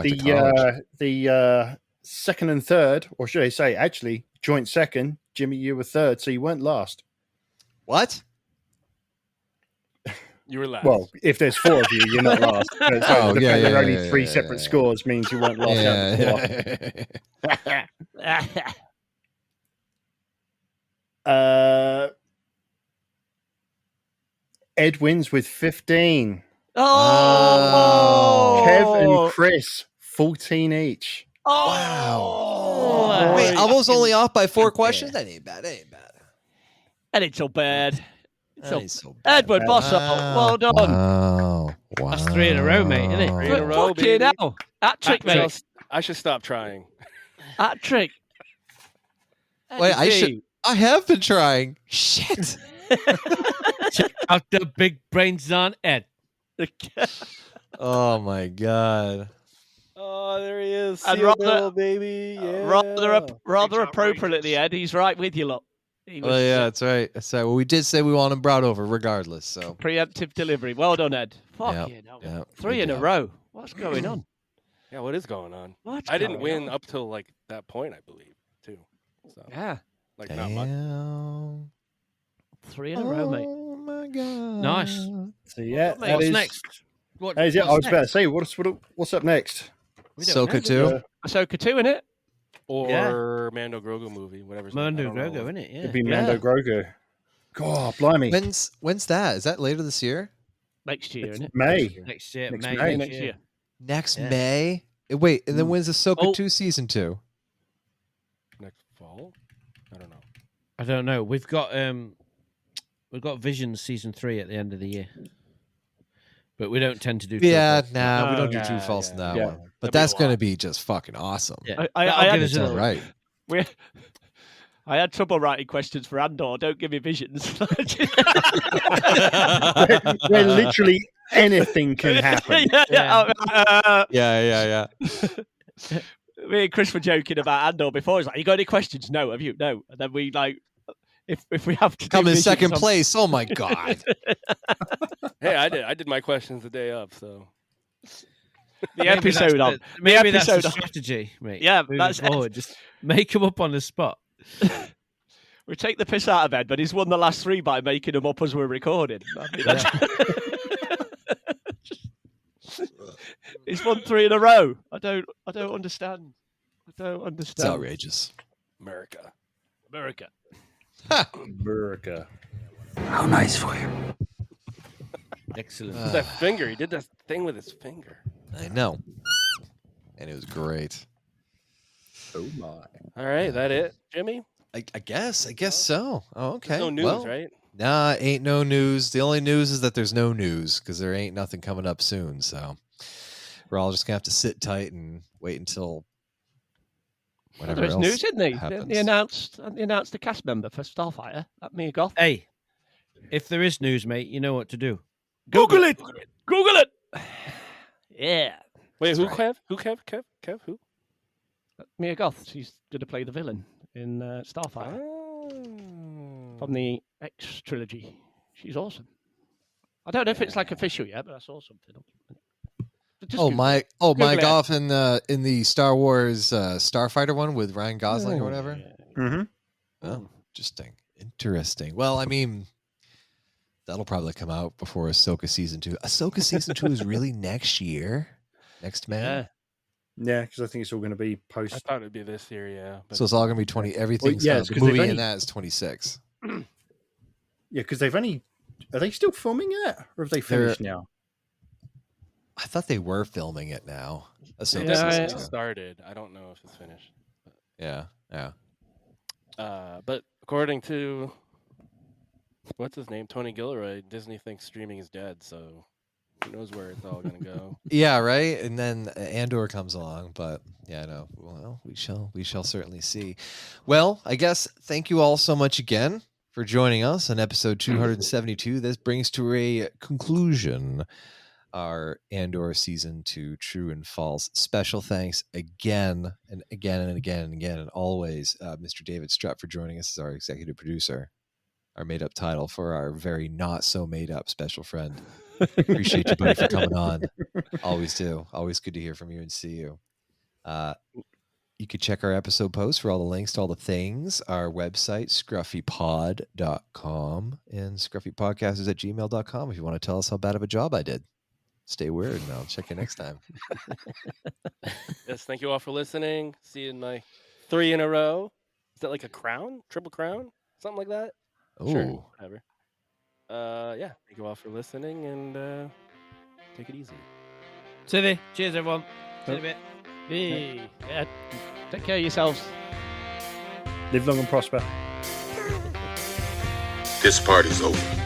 the second and third, or should I say, actually, joint second. Jimmy, you were third, so you weren't last. What? You were last. Well, if there's four of you, you're not last. So the fact there are only three separate scores means you weren't last out of four. Ed wins with 15. Oh. Kev and Chris, 14 each. Wow. Wait, I was only off by 4 questions? That ain't bad. And it's so bad. That ain't so bad. Edward Bosso, well done. Wow. That's 3 in a row, mate, isn't it? 3 in a row, Fucking baby. hell. Hat trick, mate. I should stop trying. Hat trick. Wait, I have been trying. Shit. Check out the big brains on Ed. Oh my God. Oh, there he is. And Seal rather- Bill, baby. Yeah. Rather appropriately, Ed. He's right with you, lot. He was Oh yeah, that's right. That's right. Well, we did say we want him brought over regardless. So preemptive delivery. Well done, Ed. Fuck Yep, you. No. yep, 3 good in a job. row. What's going on? Yeah, what is going on? What's I didn't going win on? up till like that point, I believe, too. So Yeah. like not much. Damn. 3 in a row, mate. Oh my god. Nice. So yeah, Mate, that What's is- next? What, that is it. I what's was about to next? say, what's up next? We don't know, Ahsoka do we? too. Ahsoka 2 in it. Or Mando Grogu movie, whatever's Mando I don't know. Grogu, isn't it? Yeah. It'd be Mando Grogu. God, blimey. When's that? Is that later this year? Next year, It's isn't it? May. Next year. Next May. May. Next year. Next Yeah. May? Wait, and then when's Ahsoka Oh. 2 season 2? Next fall? I don't know. I don't know. We've got Visions season 3 at the end of the year, but we don't tend to do. Yeah, True nah, we No. don't do Yeah, true false yeah. in that Yeah. one. But That'd be that's a going to lot. be just fucking awesome. Yeah. I That'll had give us It's a all little- right. I had trouble writing questions for Andor. Don't give me visions. Where literally anything can happen. Yeah. Me and Chris were joking about Andor before. He's like, "You got any questions? No. Have you? No." And then we like, if we have to Come do in visions second on- place. Oh my god. Hey, I did my questions the day of, so the Maybe episode that's on. the- Maybe that's the episode on. strategy, mate. Yeah, moving that's it. forward. Just make them up on the spot. We take the piss out of Ed, but he's won the last 3 by making them up as we're recording. I mean, that's- he's won 3 in a row. I don't understand. I don't It's understand. outrageous. America. America. America. How nice for you. Excellent. With that finger, he did that thing with his finger. I know. And it was great. Oh my. All right, that it, Jimmy? I guess so. Oh, okay. There's no news, Well, right? Nah, ain't no news. The only news is that there's no news because there ain't nothing coming up soon. So we're all just gonna have to sit tight and wait until whatever There's else news, isn't there? happens. They announced the cast member for Starfighter. That Mia Goth. Hey, if there is news, mate, you know what to do. Google it. Google it. Yeah. Wait, That's who, right. Kev? Who? Mia Goth. She's going to play the villain in Starfighter from the X trilogy. She's awesome. I don't know if it's like official yet, but I saw something. But just Oh Google my! it. Oh, Google Mike it. Goff in the Star Wars Starfighter one with Ryan Gosling or whatever. Mm-hmm. Oh, interesting. Well, I mean, that'll probably come out before Ahsoka season 2. Ahsoka season 2 is really next year, next May. Yeah. Yeah, because I think it's all going to be I post. thought it'd be this year, yeah. But So it's all gonna be 20. Everything's yeah, gonna- it's the 'cause they've movie in only- that is 26. Yeah, because they've only. Are they still filming it, or have they finished now? I thought they were filming it now. Ahsoka Yeah, season it 2. started. I don't know if it's finished. Yeah. But according to what's his name, Tony Gilroy, Disney thinks streaming is dead. So who knows where it's all gonna go? Yeah, right. And then Andor comes along, but yeah, I know. Well, we shall certainly see. Well, I guess thank you all so much again for joining us on episode 272. This brings to a conclusion our Andor season 2 True and False. Special thanks again and again and again and again and always, Mr. David Strutt for joining us as our executive producer. Our made up title for our very not so made up special friend. Appreciate you, buddy, for coming on. Always do. Always good to hear from you and see you. You could check our episode posts for all the links to all the things. Our website, scruffypod.com, and scruffypodcasters@gmail.com if you want to tell us how bad of a job I did. Stay weird, and I'll check you next time. Yes, thank you all for listening. See you in my 3 in a row. Is that like a crown? Triple crown? Something like that? Oh, Sure, whatever. Yeah, thank you all for listening and take it easy. City. Cheers, everyone. See you in a bit. Hey, yeah. Take care of yourselves. Live long and prosper. This party's over.